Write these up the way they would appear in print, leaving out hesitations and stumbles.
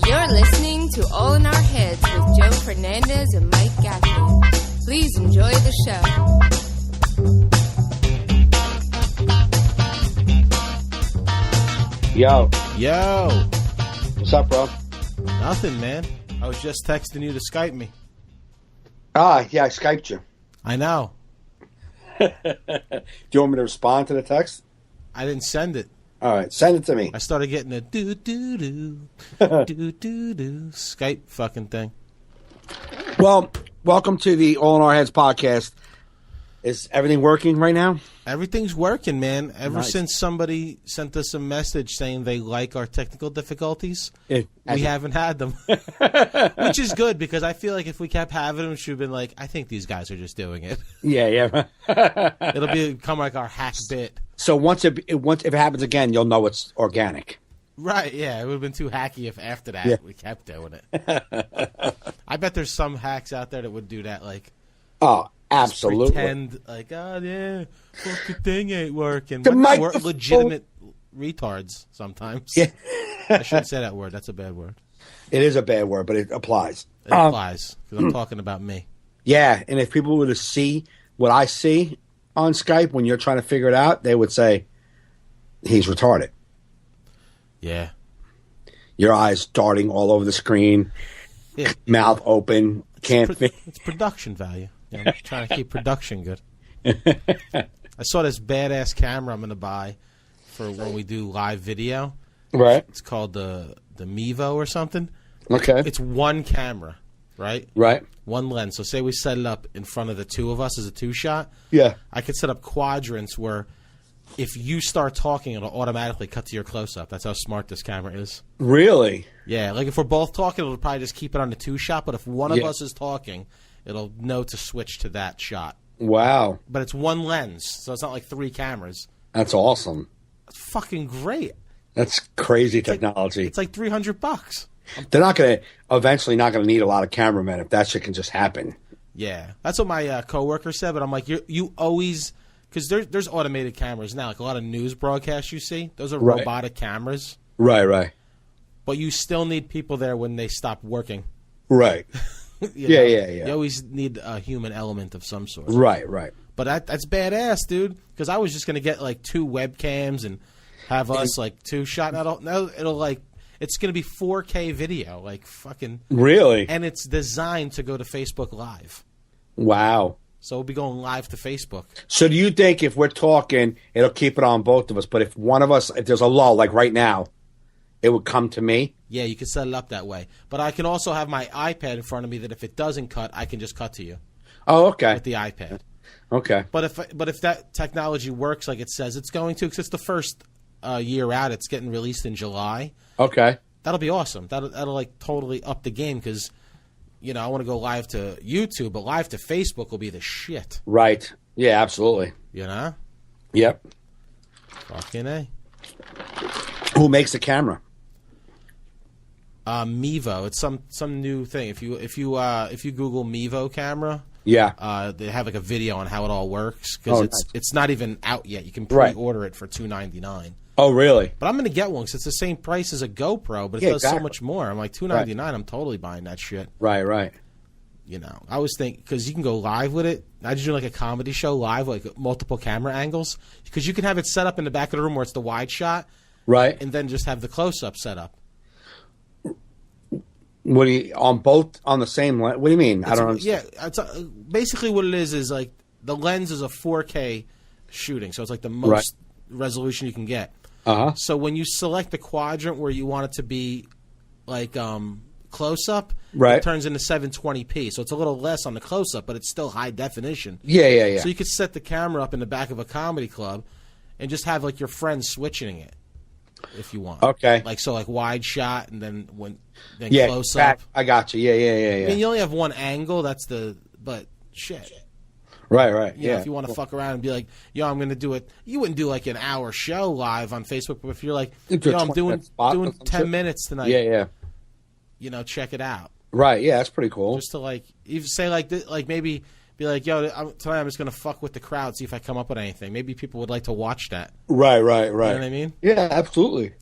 You're listening to All in Our Heads with Joe Fernandez and Mike Gaffney. Please enjoy the show. Yo. What's up, bro? Nothing, man. I was just texting you to Skype me. Yeah, I Skyped you. I know. Do you want me to respond to the text? I didn't send it. All right, send it to me. I started getting a do-do-do, do-do-do Skype fucking thing. Well, welcome to the All in Our Heads podcast. Is everything working right now? Everything's working, man. Ever Nice. since somebody sent us a message saying they like our technical difficulties, we As- haven't had them. Which is good, because I feel like if we kept having them, she would have been like, I think these guys are just doing it. Yeah. It'll become like our hack bit. So once if it happens again, you'll know it's organic. Right, yeah. It would have been too hacky if after that Yeah. we kept doing it. I bet there's some hacks out there that would do that, like, Oh, absolutely. pretend like, oh yeah, fucking thing ain't working. The We're microphone- legitimate retards sometimes. Yeah. I shouldn't say that word. That's a bad word. It is a bad word, but it applies. It applies, because I'm talking about me. Yeah, and if people were to see what I see on Skype when you're trying to figure it out, they would say, he's retarded. Yeah. Your eyes darting all over the screen, Yeah. mouth open, can't think. It's production value. You know, I'm trying to keep production good. I saw this badass camera I'm going to buy for when we do live video. Right. It's called the Mevo or something. Okay. It's one camera, right? Right. One lens. So say we set it up in front of the two of us as a two-shot. Yeah. I could set up quadrants where if you start talking, it'll automatically cut to your close-up. That's how smart this camera is. Really? Yeah, like if we're both talking, it'll probably just keep it on the two-shot. But if one of Yeah. us is talking, it'll know to switch to that shot. Wow. But it's one lens, so it's not like three cameras. That's awesome. It's fucking great. That's crazy technology. It's like $300. They're eventually not going to need a lot of cameramen if that shit can just happen. Yeah, that's what my coworker said. But I'm like, you always, because there's automated cameras now. Like a lot of news broadcasts you see, those are Right. robotic cameras. Right. But you still need people there when they stop working. Right. You Yeah, know? yeah. You always need a human element of some sort. Right. But that's badass, dude. Because I was just gonna get like two webcams and have us like two shot. Now it'll like it's gonna be 4K video, like fucking. Really? And it's designed to go to Facebook Live, Wow. so we'll be going live to Facebook. So do you think if we're talking, it'll keep it on both of us, but if one of us, if there's a lull, like right now, it would come to me? Yeah, you can set it up that way. But I can also have my iPad in front of me that if it doesn't cut, I can just cut to you Oh, okay. with the iPad. Okay. But if that technology works like it says it's going to, because it's the first year out, it's getting released in July. Okay. That'll be awesome. That'll like totally up the game, because I want to go live to YouTube, but live to Facebook will be the shit. Right. Yeah, absolutely. You know? Yep. Fucking A. Who makes the camera? Mevo. It's some new thing. If you Google Mevo camera, Yeah. they have like a video on how it all works, Oh, because nice. it's not even out yet. You can Right. pre-order it for $299. Oh, really? But I'm gonna get one because it's the same price as a GoPro, but it Yeah, does so exactly. much more. I'm like $299. I'm totally buying that shit. Right. I was thinking, because you can go live with it. I just do like a comedy show live, like multiple camera angles, because you can have it set up in the back of the room where it's the wide shot, Right. and then just have the close-up set up. What do you, on both, on the same lens? What do you mean? I don't understand. Yeah, it's basically what it is like the lens is a 4K shooting, so it's like the most resolution you can get. Uh-huh. So when you select the quadrant where you want it to be like close up, Right. it turns into 720p. So it's a little less on the close up, but it's still high definition. Yeah. So you could set the camera up in the back of a comedy club and just have like your friends switching it if you want. Okay. Like wide shot and then Yeah. close back- up. I got you. Yeah. I mean, you only have one angle. But shit. Right. You know, Yeah. if you want to fuck around and be like, yo, I'm going to do it. You wouldn't do like an hour show live on Facebook, but if you're like, You do a yo, I'm 20-minute spot or doing some 10 shit? minutes tonight. Yeah. Check it out. Right. Yeah, that's pretty cool. Just to like, even say like maybe Be like, yo, tonight I'm just going to fuck with the crowd, see if I come up with anything. Maybe people would like to watch that. Right. You know what I mean? Yeah, absolutely.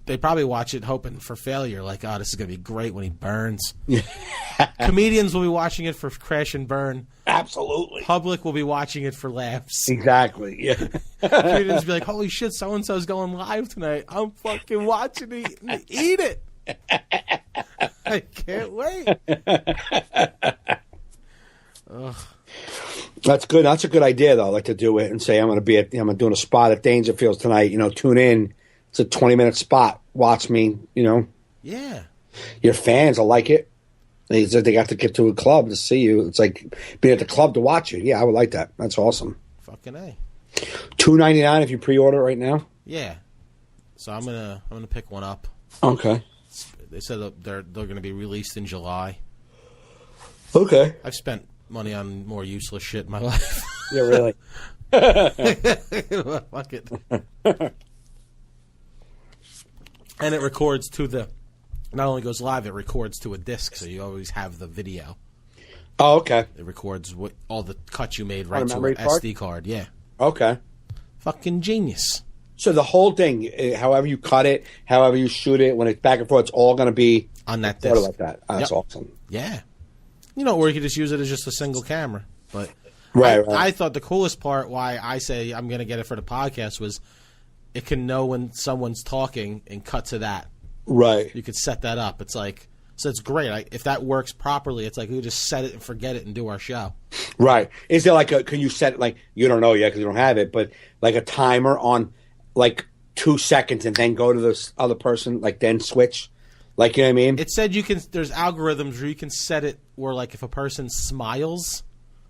They probably watch it hoping for failure. Like, oh, this is going to be great when he burns. Comedians will be watching it for crash and burn. Absolutely. Public will be watching it for laughs. Exactly. Yeah. Comedians will be like, holy shit, so-and-so's going live tonight. I'm fucking watching it. Eat it. I can't wait. Ugh. That's good. That's a good idea, though. I like to do it and say I'm doing a spot at Dangerfields tonight. Tune in. It's a 20-minute spot. Watch me. Yeah. Your fans will like it. They said they got to get to a club to see you. It's like being at the club to watch you. Yeah, I would like that. That's awesome. Fucking A. $2.99 if you pre-order right now. Yeah. So I'm gonna pick one up. Okay. They said they're going to be released in July. Okay. I've spent money on more useless shit in my life. Yeah, really. Fuck it. And it records to the. Not only goes live, it records to a disc, so you always have the video. Oh, okay. It records all the cuts you made right to an SD card. Yeah. Okay. Fucking genius. So the whole thing, however you cut it, however you shoot it, when it's back and forth, it's all going to be on that disc. Like that. Oh, that's awesome. Yeah. Or you could just use it as just a single camera. But right. I thought the coolest part, why I say I'm going to get it for the podcast, was it can know when someone's talking and cut to that. Right. You could set that up. It's like, so it's great. If that works properly, it's like we just set it and forget it and do our show. Right. Is there can you set it you don't know yet because you don't have it, but like a timer on 2 seconds and then go to this other person, then switch? You know what I mean? It said there's algorithms where you can set it where if a person smiles,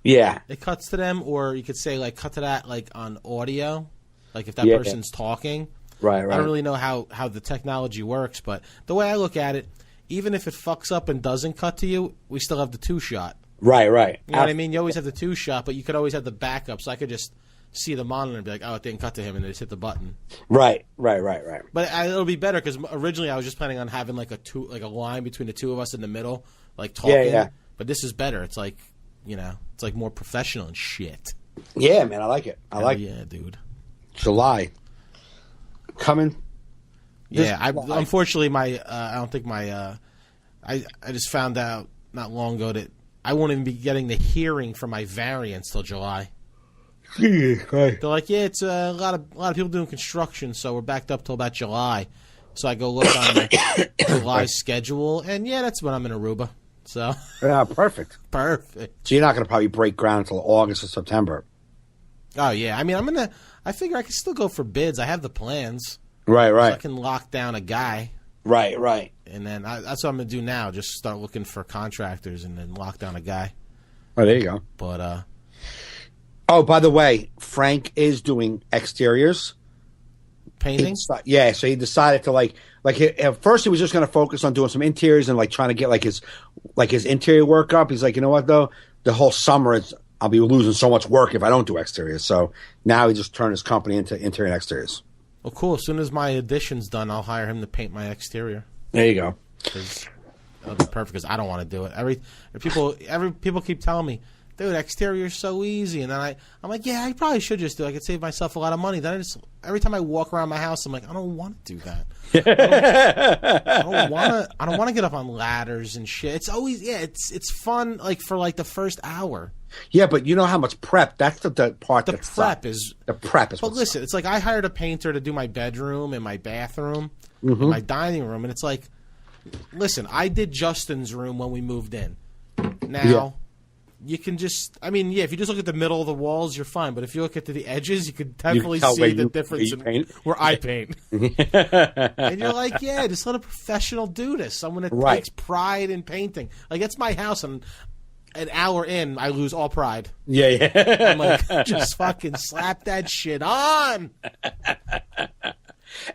yeah, it cuts to them, or you could say cut to that on audio, if that person's talking. Right. I don't really know how the technology works, but the way I look at it, even if it fucks up and doesn't cut to you, we still have the 2-shot. Right. You know what I mean? You always have the 2-shot, but you could always have the backup, so I could just see the monitor and be like, oh, it didn't cut to him, and then just hit the button. Right. But it'll be better because originally I was just planning on having a line between the two of us in the middle, talking. Yeah. But this is better. It's it's more professional and shit. Yeah, man, I like it. Yeah, dude. July coming. Yeah, unfortunately I don't think I just found out not long ago that I won't even be getting the hearing for my variance till July. Right. They're like, yeah, it's a lot of people doing construction, so we're backed up till about July. So I go look on the July schedule, and yeah, that's when I'm in Aruba. So yeah, perfect. Perfect. So you're not going to probably break ground until August or September. Oh yeah, I mean, I figure I can still go for bids. I have the plans. Right. So I can lock down a guy. Right. And then that's what I'm going to do now. Just start looking for contractors and then lock down a guy. Oh, there you go. But oh, by the way, Frank is doing exteriors. Painting? Yeah, so he decided to at first he was just going to focus on doing some interiors and trying to get his interior work up. He's like, you know what though, the whole summer I'll be losing so much work if I don't do exteriors. So now he just turned his company into interior and exteriors. Well, cool. As soon as my addition's done, I'll hire him to paint my exterior. There you go. That'll be perfect because I don't want to do it. People keep telling me, dude, exterior's so easy. And then I'm like, yeah, I probably should just do it. I could save myself a lot of money. Then every time I walk around my house, I'm like, I don't want to do that. I don't want to get up on ladders and shit. It's always, it's fun for the first hour. Yeah, but you know how much prep, that's the part the prep is. The prep is But listen, it's I hired a painter to do my bedroom and my bathroom and my dining room. And it's listen, I did Justin's room when we moved in. Now, you can just, if you just look at the middle of the walls, you're fine. But if you look at the edges, you can definitely see the difference where I paint. And you're like, yeah, just let a professional do this. Someone that takes pride in painting. It's my house, and an hour in, I lose all pride. Yeah. I'm like, just fucking slap that shit on.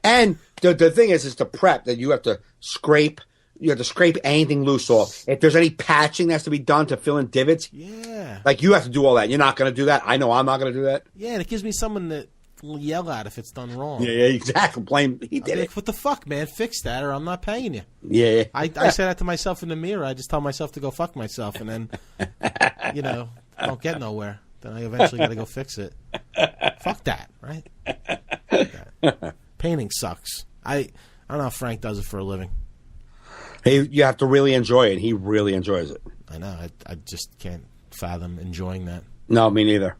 And the thing is the prep that you have to scrape. You have to scrape anything loose off. If there's any patching that has to be done to fill in divots, yeah, you have to do all that. You're not going to do that. I know I'm not going to do that. Yeah, and it gives me someone that yell at if it's done wrong. Yeah, exactly. Blame he did Like, it. what the fuck, man? Fix that, or I'm not paying you. Yeah. I say that to myself in the mirror. I just tell myself to go fuck myself, and then, don't get nowhere. Then I eventually got to go fix it. Fuck that, right? Fuck that. Painting sucks. I don't know how Frank does it for a living. Hey, you have to really enjoy it. He really enjoys it. I know. I just can't fathom enjoying that. No, me neither.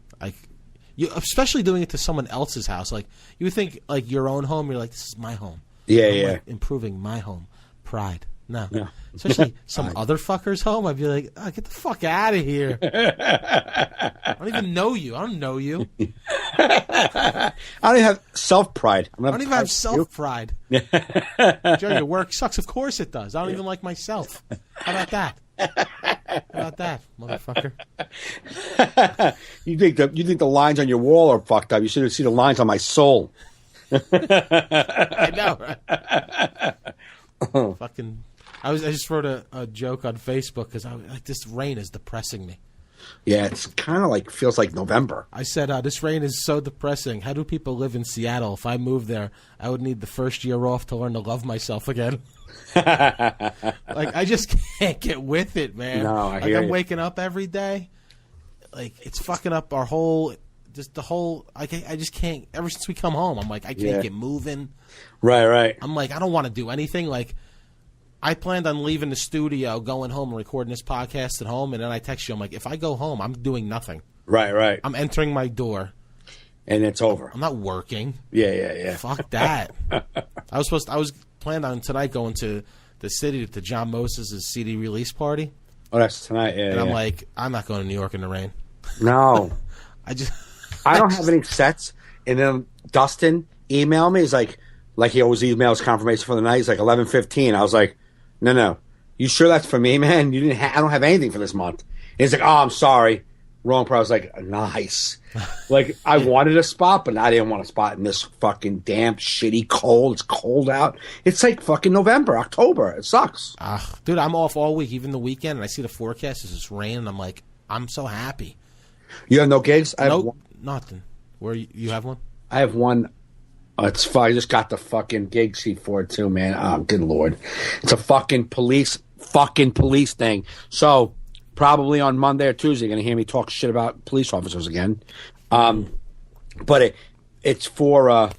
You especially doing it to someone else's house. Like you would think, like your own home. You're like, this is my home. Yeah, I'm, yeah. like, improving my home. Pride. No. Yeah. Especially some other fucker's home. I'd be like, oh, get the fuck out of here. I don't even know you. I don't know you. I don't even have self-pride. I don't even have self-pride. Joe, your work sucks. Of course it does. I don't even like myself. How about that? How about that, motherfucker? You think the lines on your wall are fucked up. You should see the lines on my soul. I know, right? Fucking. I just wrote a joke on Facebook because I like this rain is depressing me. Yeah, it's kind of like feels like November. I said this rain is so depressing. How do people live in Seattle? If I moved there, I would need the first year off to learn to love myself again. Like I just can't get with it, man. No, I like hear I'm you. waking up every day. Like it's fucking up our whole. Just the whole. I just can't. Ever since we come home, I'm like I can't get moving. Right. I'm like I don't want to do anything. Like I planned on leaving the studio, going home and recording this podcast at home, and then I text you. I'm like, if I go home, I'm doing nothing. Right. I'm entering my door, And it's over. I'm not working. Yeah. Fuck that. I was planned on tonight going to the city to John Moses' CD release party. Oh, that's tonight. Yeah. And I'm like, I'm not going to New York in the rain. No. I don't have any sets. And then Dustin emailed me. He's like he always emails confirmation for the night. He's like 11:15. I was like, no. You sure that's for me, man? You didn't. I don't have anything for this month. And he's like, oh, I'm sorry. Wrong part. I was like, nice. Like I wanted a spot, but I didn't want a spot in this fucking damp, shitty, cold. It's cold out. It's like fucking November, October. It sucks. Dude, I'm off all week, even the weekend, and I see the forecast. It's just rain, and I'm like, I'm so happy. You have no gigs? Nothing. Where you have one? I have one. It's fine. I just got the fucking gig sheet for it too, man. Oh, good lord! It's a fucking police thing. So probably on Monday or Tuesday, you're gonna hear me talk shit about police officers again. But it's for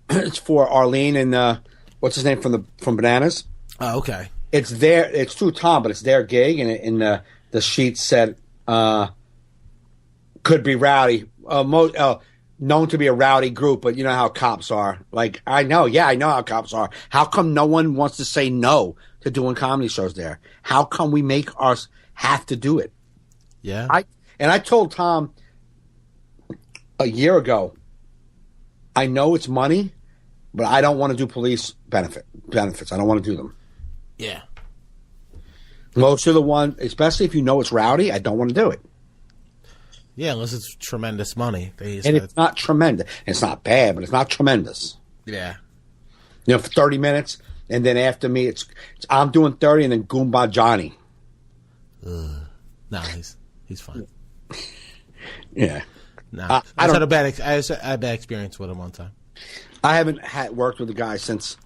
Arlene and what's his name from Bananas. Oh, okay. It's through Tom, but it's their gig, and in the sheet said could be rowdy. Known to be a rowdy group, but you know how cops are. Like, I know how cops are. How come no one wants to say no to doing comedy shows there? How come we make us have to do it? Yeah. I told Tom a year ago, I know it's money, but I don't want to do police benefits. I don't want to do them. Yeah. Most of the one, especially if you know it's rowdy, I don't want to do it. Yeah, unless it's tremendous money. And it's not tremendous. It's not bad, but it's not tremendous. Yeah. For 30 minutes, and then after me, it's I'm doing 30, and then Goomba Johnny. Nah, he's fine. Yeah. Nah, I had a bad experience with him one time. I haven't worked with the guy since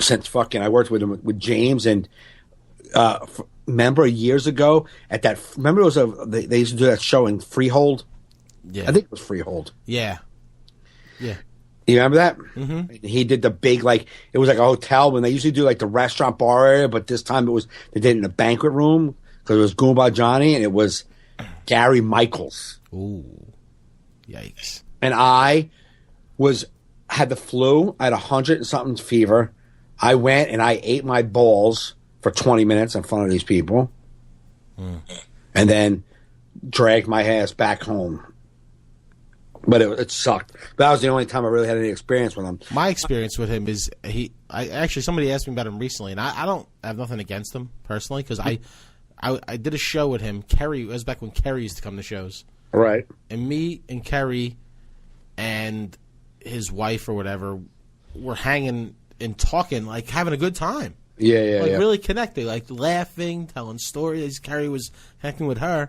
fucking. I worked with him with James and. Remember years ago remember it was they used to do that show in Freehold? Yeah. I think it was Freehold. Yeah. You remember that? Mm-hmm. He did the big, like, it was like a hotel when they usually do like the restaurant bar area, but this time they did it in a banquet room because it was Goomba Johnny and it was Gary Michaels. Ooh. Yikes. And I had the flu. I had 100 and something fever. I went and I ate my balls for 20 minutes in front of these people, and then dragged my ass back home. But it sucked. But that was the only time I really had any experience with him. My experience with him is somebody asked me about him recently, and I don't have nothing against him personally because I did a show with him. Kerry, it was back when Kerry used to come to shows, right? And me and Kerry and his wife or whatever were hanging and talking, like having a good time. Yeah. Really connecting, like laughing, telling stories. Carrie was connecting with her.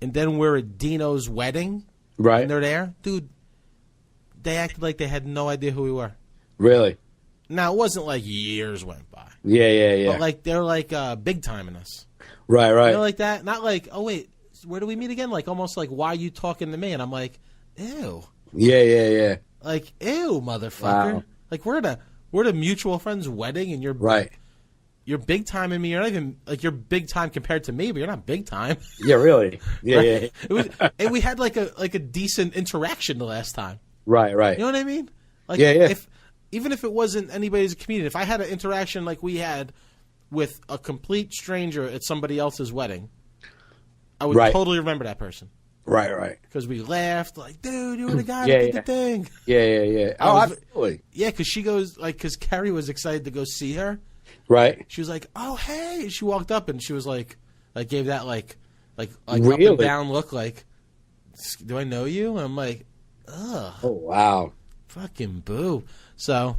And then we're at Dino's wedding. Right. And they're there. Dude, they acted like they had no idea who we were. Really? Now, it wasn't like years went by. Yeah. But like they're like big timing us. Right. You know, like that. Not like, oh wait, where do we meet again? Like almost like, why are you talking to me? And I'm like, ew. Yeah. Like, ew, motherfucker. Wow. Like we're at a mutual friend's wedding, and you're big time in me. You're not even like you're big time compared to me, but you're not big time. Yeah, really. Yeah, right? And we had like a decent interaction the last time. Right. You know what I mean? Like, Yeah. Even if it wasn't anybody's comedian, if I had an interaction like we had with a complete stranger at somebody else's wedding, I would totally remember that person. Right. Because we laughed, like, dude, you were the guy that did the thing. Yeah. Oh, absolutely. Yeah, because she goes, like, because Carrie was excited to go see her. Right. She was like, oh, hey. She walked up and she was like gave that, like really? up and down look, like, do I know you? And I'm like, ugh. Oh, wow. Fucking boo. So,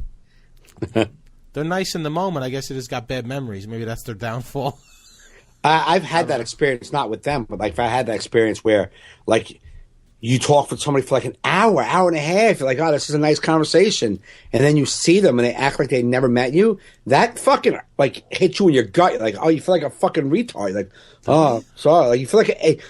they're nice in the moment. I guess they just got bad memories. Maybe that's their downfall. I've had that experience, not with them, but like if I had that experience where like you talk with somebody for like an hour and a half, you're like, oh, this is a nice conversation, and then you see them and they act like they never met you, that fucking like hits you in your gut. You're like, oh, you feel like a fucking retard. You're like, oh, sorry. Like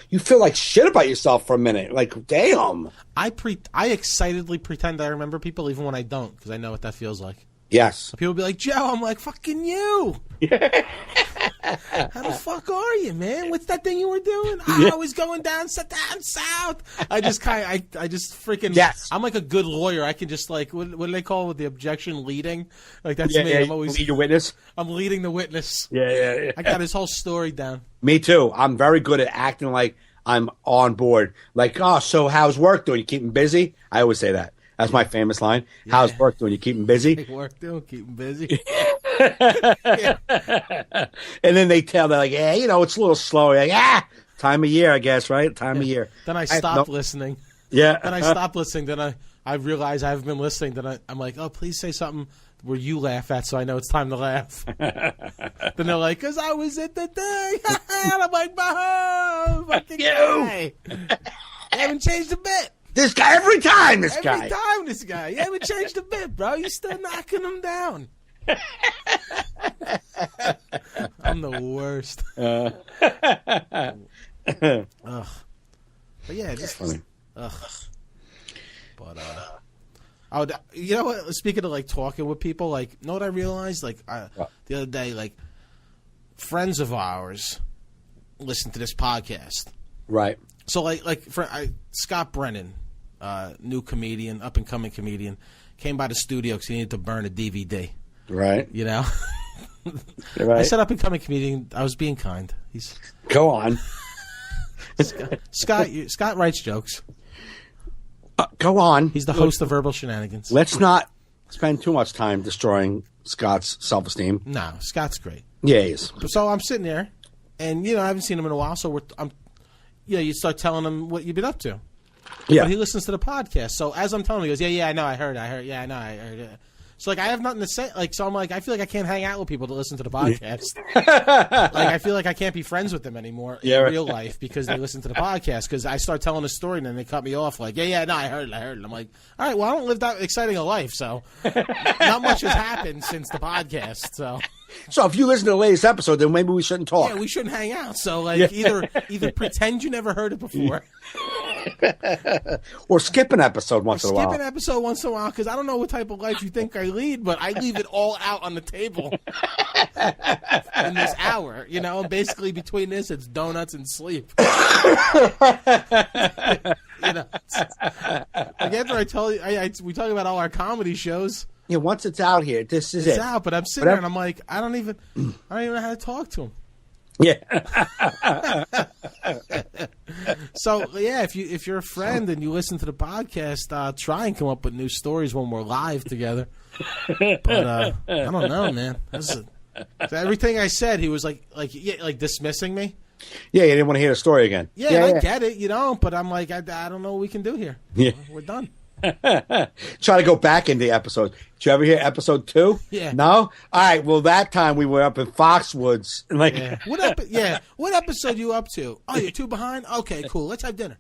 you feel like shit about yourself for a minute. Like, damn. I excitedly pretend I remember people even when I don't, because I know what that feels like. Yes. People be like, Joe, I'm like, fucking you. How the fuck are you, man? What's that thing you were doing? I was going down south. I just freaking. Yes. I'm like a good lawyer. I can just like, what do they call it? The objection leading? Like that's me. I'm always lead your witness. I'm leading the witness. Yeah. I got his whole story down. Me too. I'm very good at acting like I'm on board. Like, oh, so how's work doing? You keep him busy? I always say that. That's my famous line. Yeah. How's work doing? You keep him busy? Work doing, keep him busy. Yeah. And then they're like, yeah, you know, it's a little slow. Like, time of year, I guess, right? Time of year. Then I stopped listening. Yeah. Then I stopped listening. Then I realized I haven't been listening. Then I'm like, oh, please say something where you laugh at, so I know it's time to laugh. Then they're like, because I was at the thing. And I'm like, fucking guy. I haven't changed a bit. This guy, every time, this guy. You haven't changed a bit, bro. You're still knocking him down. I'm the worst. Ugh. But yeah, just funny. Ugh. But you know what? Speaking of like talking with people, like, you know what I realized? Like the other day, like friends of ours listen to this podcast, right? So like Scott Brennan, new comedian, up and coming comedian, came by the studio because he needed to burn a DVD. Right. You know. Right. I said up and coming comedian. I was being kind. Go on. Scott writes jokes. Go on. He's the host of Verbal Shenanigans. Let's not spend too much time destroying Scott's self-esteem. No, Scott's great. Yeah, he is. So I'm sitting there, and I haven't seen him in a while. So you start telling him what you've been up to. Yeah. But he listens to the podcast. So as I'm telling him, he goes, yeah, I know, I heard. Yeah, I know, I heard it. So like I have nothing to say. Like so, I'm like I feel like I can't hang out with people to listen to the podcast. Like I feel like I can't be friends with them anymore in real life because they listen to the podcast. Because I start telling a story and then they cut me off. Like no, I heard it. I'm like, all right, well I don't live that exciting a life, so not much has happened since the podcast. So if you listen to the latest episode, then maybe we shouldn't talk. Yeah, we shouldn't hang out. So like either pretend you never heard it before. Or skip an episode once in a while. Skip an episode once in a while because I don't know what type of life you think I lead, but I leave it all out on the table in this hour. Basically between this, it's donuts and sleep. Like after I tell you, we talk about all our comedy shows. Yeah, once it's out here, this is it's out. But I'm sitting there and I'm like, I don't even know how to talk to him. Yeah. So yeah, if you're a friend and you listen to the podcast, try and come up with new stories when we're live together. But I don't know, man. So everything I said, he was like dismissing me. Yeah, you didn't want to hear the story again. Yeah, I get it, but I'm like, I don't know what we can do here. Yeah, we're done. Try to go back in the episode. Did you ever hear episode 2? Yeah. No? All right. Well, that time we were up in Foxwoods. What episode you up to? Oh, you're 2 behind? Okay, cool. Let's have dinner.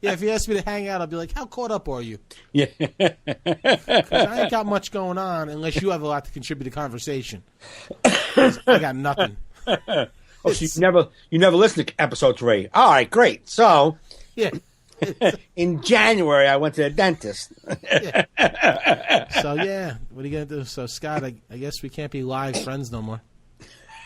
Yeah, if you ask me to hang out, I'll be like, how caught up are you? Yeah. 'Cause I ain't got much going on unless you have a lot to contribute to conversation. 'Cause I got nothing. Oh, so you never listened to episode 3. All right, great. So, Yeah. in January, I went to the dentist. Yeah. So, yeah, what are you going to do? So, Scott, I guess we can't be live friends no more.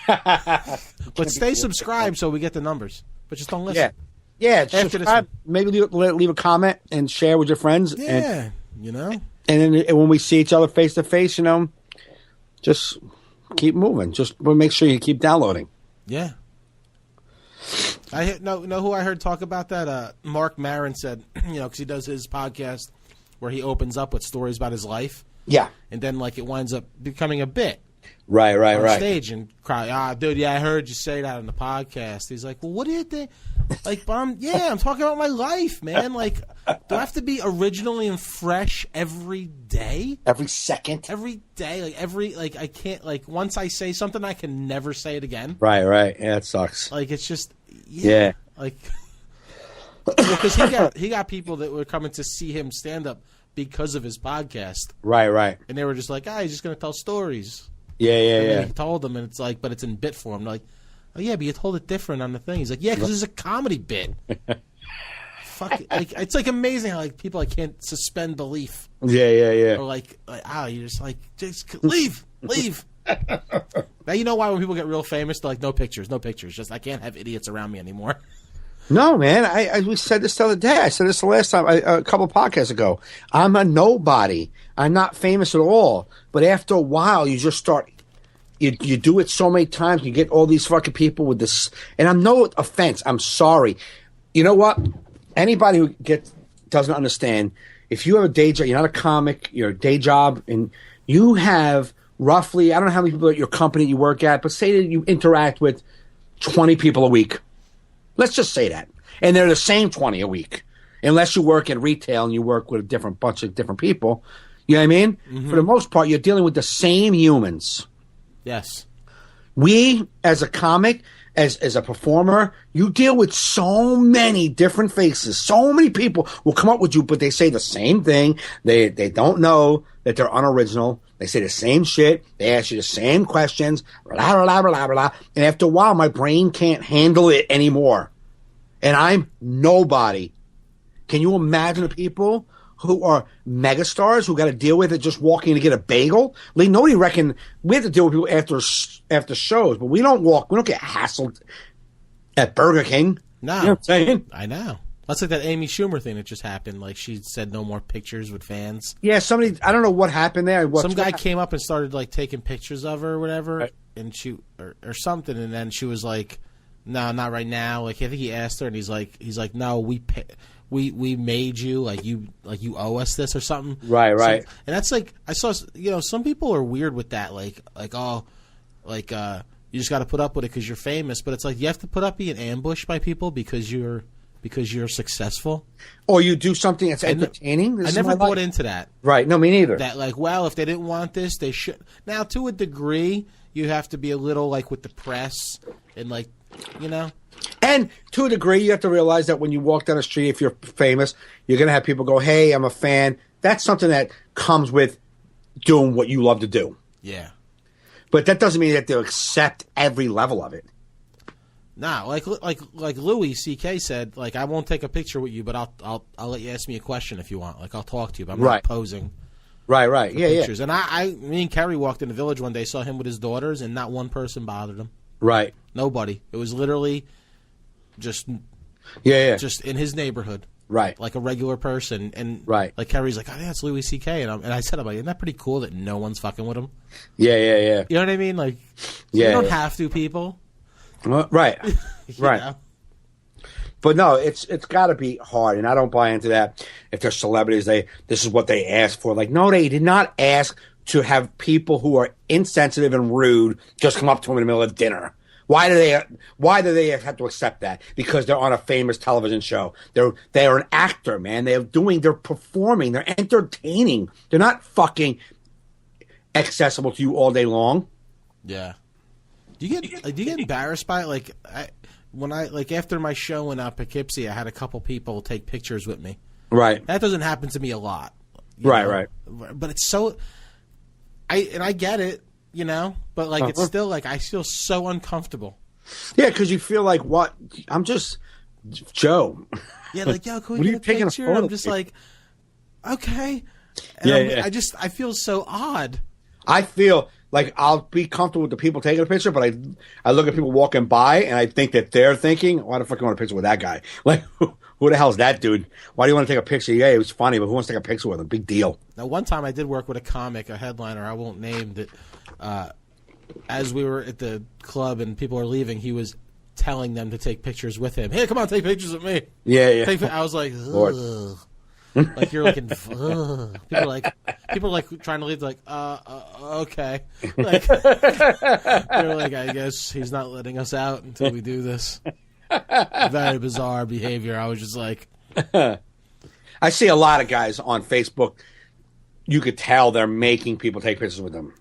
But stay subscribed so we get the numbers. But just don't listen. Yeah. After Subscribe, maybe leave a comment and share with your friends. Yeah, And then when we see each other face to face, just keep moving. Just make sure you keep downloading. Yeah. Know who I heard talk about that? Mark Maron said, because he does his podcast where he opens up with stories about his life. Yeah. And then, it winds up becoming a bit. Right. On stage and cry, dude, I heard you say that on the podcast. He's like, well, what do you think? But I'm talking about my life, man. Do I have to be original and fresh every day? Every second? Every day. I can't, once I say something, I can never say it again. Right. Yeah, it sucks. It's just, yeah. Because he got people that were coming to see him stand up because of his podcast. Right. And they were just like, he's just going to tell stories. Yeah. He told them, and it's but it's in bit form. They're like, oh yeah, but you told it different on the thing. He's like, yeah, because it's a comedy bit. Fuck it. It's amazing how people can't suspend belief. Yeah. Or you're just leave. Now you know why when people get real famous, they're like, no pictures. Just I can't have idiots around me anymore. No, man. We said this the other day. I said this the last time, a couple of podcasts ago. I'm a nobody. I'm not famous at all. But after a while, you just start. You do it so many times. You get all these fucking people with this. And I'm no offense. I'm sorry. You know what? Anybody who doesn't understand. If you have a day job, you're not a comic. You're a day job, and you have roughly. I don't know how many people at your company you work at, but say that you interact with 20 people a week. Let's just say that. And they're the same 20 a week. Unless you work in retail and you work with a bunch of different people. You know what I mean? Mm-hmm. For the most part, you're dealing with the same humans. Yes. We, as a comic, as a performer, you deal with so many different faces. So many people will come up with you, but they say the same thing. They don't know that they're unoriginal. They say the same shit. They ask you the same questions. Blah, blah, blah, blah. And after a while, my brain can't handle it anymore. And I'm nobody. Can you imagine the people who are megastars who got to deal with it just walking to get a bagel? Nobody reckon we have to deal with people after shows, but we don't get hassled at Burger King. No. You know what I'm saying? I know. That's like that Amy Schumer thing that just happened. She said no more pictures with fans. Yeah, I don't know what happened there. Some guy came up and started taking pictures of her or whatever, right. And she or something, and then she was like, "No, not right now." I think he asked her, and he's like, "No, we made you you owe us this or something." Right. So, and that's I saw some people are weird with that, you just got to put up with it because you're famous, but it's you have to put up being ambushed by people because you're successful, or you do something that's entertaining. I never bought into that. Right? No, me neither. That if they didn't want this, they should. Now, to a degree, you have to be a little with the press and And to a degree, you have to realize that when you walk down the street, if you're famous, you're going to have people go, "Hey, I'm a fan." That's something that comes with doing what you love to do. Yeah. But that doesn't mean that they'll accept every level of it. Nah, like Louis C.K. said, I won't take a picture with you, but I'll let you ask me a question if you want. I'll talk to you, but I'm not posing. Right. Yeah, pictures. Yeah. And me and Kerry walked in the Village one day, saw him with his daughters, and not one person bothered him. Right. Nobody. It was literally just just in his neighborhood. Right. Like a regular person. And right. Kerry's like, "Oh, yeah, it's Louis C.K." And I said, "Isn't that pretty cool that no one's fucking with him?" Yeah. You know what I mean? You don't have to, people. Right. Right. Know? But no, it's got to be hard, and I don't buy into that. If they're celebrities, this is what they asked for. No, they did not ask to have people who are insensitive and rude just come up to them in the middle of dinner. Why do they have to accept that? Because they're on a famous television show. They're an actor, man. They're performing. They're entertaining. They're not fucking accessible to you all day long. Yeah. Do you get embarrassed by it? when I like after my show in Poughkeepsie, I had a couple people take pictures with me. Right. That doesn't happen to me a lot. Right. But it's so. I get it, but like it's still like I feel so uncomfortable. Yeah, because you feel like what? I'm just Joe. Yeah, like yo, can What we are get you a taking a picture? photo I'm just of? like, okay. And Yeah. I feel so odd. I feel like I'll be comfortable with the people taking a picture, but I look at people walking by and I think that they're thinking, why the fuck do you want a picture with that guy? Like, who the hell's that dude? Why do you want to take a picture? Yeah, it was funny, but who wants to take a picture with him? Big deal. Now, one time I did work with a comic, a headliner, I won't name, that as we were at the club and people were leaving, he was telling them to take pictures with him. Hey, come on, take pictures with me. Yeah. I was like, ugh. Like you're looking. People are like trying to leave. Like, okay. Like, they're like, I guess he's not letting us out until we do this. Very bizarre behavior. I was just like, I see a lot of guys on Facebook. You could tell they're making people take pictures with them.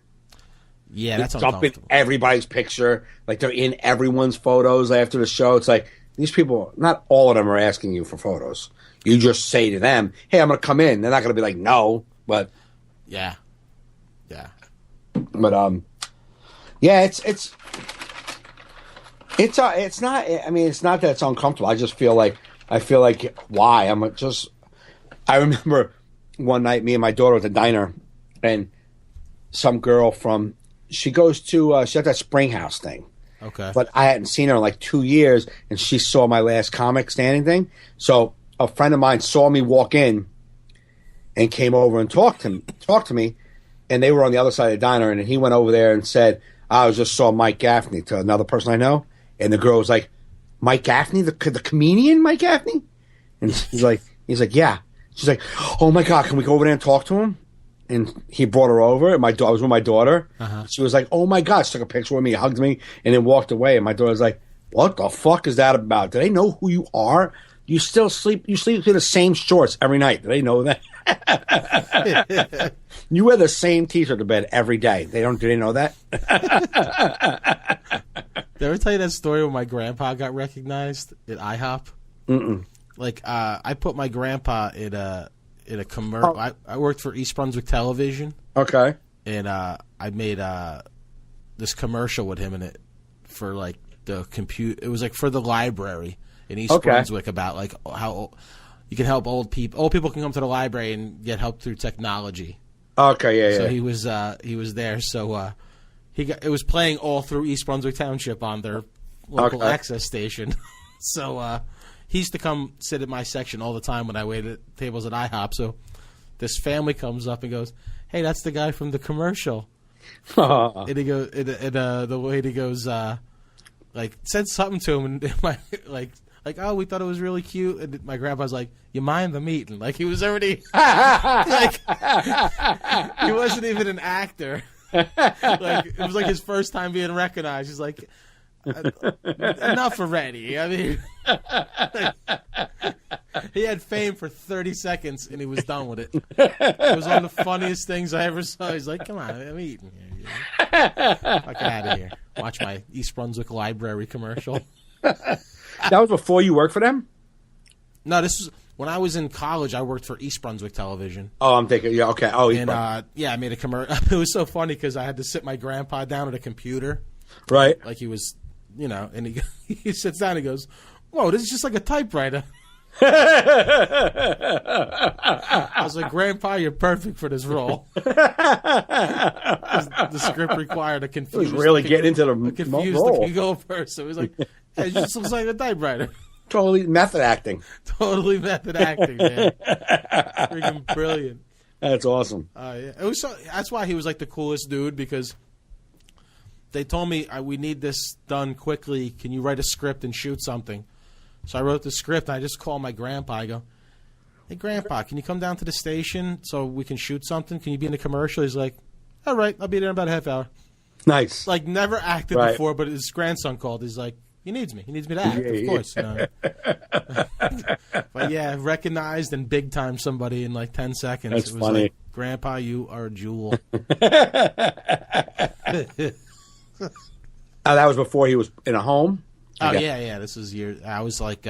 yeah, that's Dumping uncomfortable. everybody's picture. Like they're in everyone's photos after the show. It's like these people. Not all of them are asking you for photos. You just say to them, "Hey, I'm going to come in." They're not going to be like, "No," but Yeah. yeah, it's not. I mean, it's not that it's uncomfortable. I feel like why? I remember one night, me and my daughter at the diner, and some girl she goes to she had that Springhouse thing. Okay. But I hadn't seen her in like 2 years, and she saw my last comic standing thing. So a friend of mine saw me walk in and came over and talked to me, and they were on the other side of the diner, and he went over there and said, I just saw Mike Gaffney to another person I know, and the girl was like, Mike Gaffney, the comedian Mike Gaffney? And he's like, yeah. She's like, oh my God, can we go over there and talk to him? And he brought her over, and I was with my daughter. Uh-huh. She was like, oh my God, she took a picture with me, hugged me, and then walked away. And my daughter was like, what the fuck is that about? Do they know who you are? You still sleep in the same shorts every night. Do they know that? You wear the same t-shirt to bed every day. Do they know that? Did I ever tell you that story when my grandpa got recognized at IHOP? Mm-mm. Like, I put my grandpa in a commercial. Oh. I worked for East Brunswick Television, Okay. and I made this commercial with him in it for like the compute. It was like for the library in East Brunswick about like how you can help old people. Old people can come to the library and get help through technology. Okay, yeah. So he was there. So it was playing all through East Brunswick Township on their local access station. So he used to come sit at my section all the time when I waited at tables at IHOP. So this family comes up and goes, "Hey, that's the guy from the commercial." And he goes, the lady goes, like said something to him, and my like, oh, we thought it was really cute. And my grandpa's like, you mind the meeting? Like he was already like he wasn't even an actor. Like it was like his first time being recognized. He's like, enough already. I mean, he had fame for 30 seconds and he was done with it. It was one of the funniest things I ever saw. He's like, come on, I'm eating here. Fuck out of here. Watch my East Brunswick Library commercial. That was before you worked for them? No, this was when I was in college. I worked for East Brunswick Television. Oh, I'm thinking, yeah, okay. Oh, And I made a commercial. It was so funny because I had to sit my grandpa down at a computer. right. Like he was, and he sits down and he goes, whoa, this is just like a typewriter. I was like, Grandpa, you're perfect for this role. The script required a confused, really getting into the confused role. looking person. So it was like, it just looks like a typewriter. Totally method acting. Totally method acting, man. Freaking brilliant. That's awesome. Yeah. It was that's why he was like the coolest dude, because they told me we need this done quickly. Can you write a script and shoot something? So I wrote the script. And I just called my grandpa. I go, hey, Grandpa, can you come down to the station so we can shoot something? Can you be in the commercial? He's like, all right, I'll be there in about a half hour. Nice. Like, never acted Right. before, but his grandson called. He's like, he needs me. He needs me to act, of course. But yeah, recognized and big time somebody in like 10 seconds. That's it was funny. like, Grandpa, you are a jewel. That was before he was in a home? Oh yeah. This was years. I was like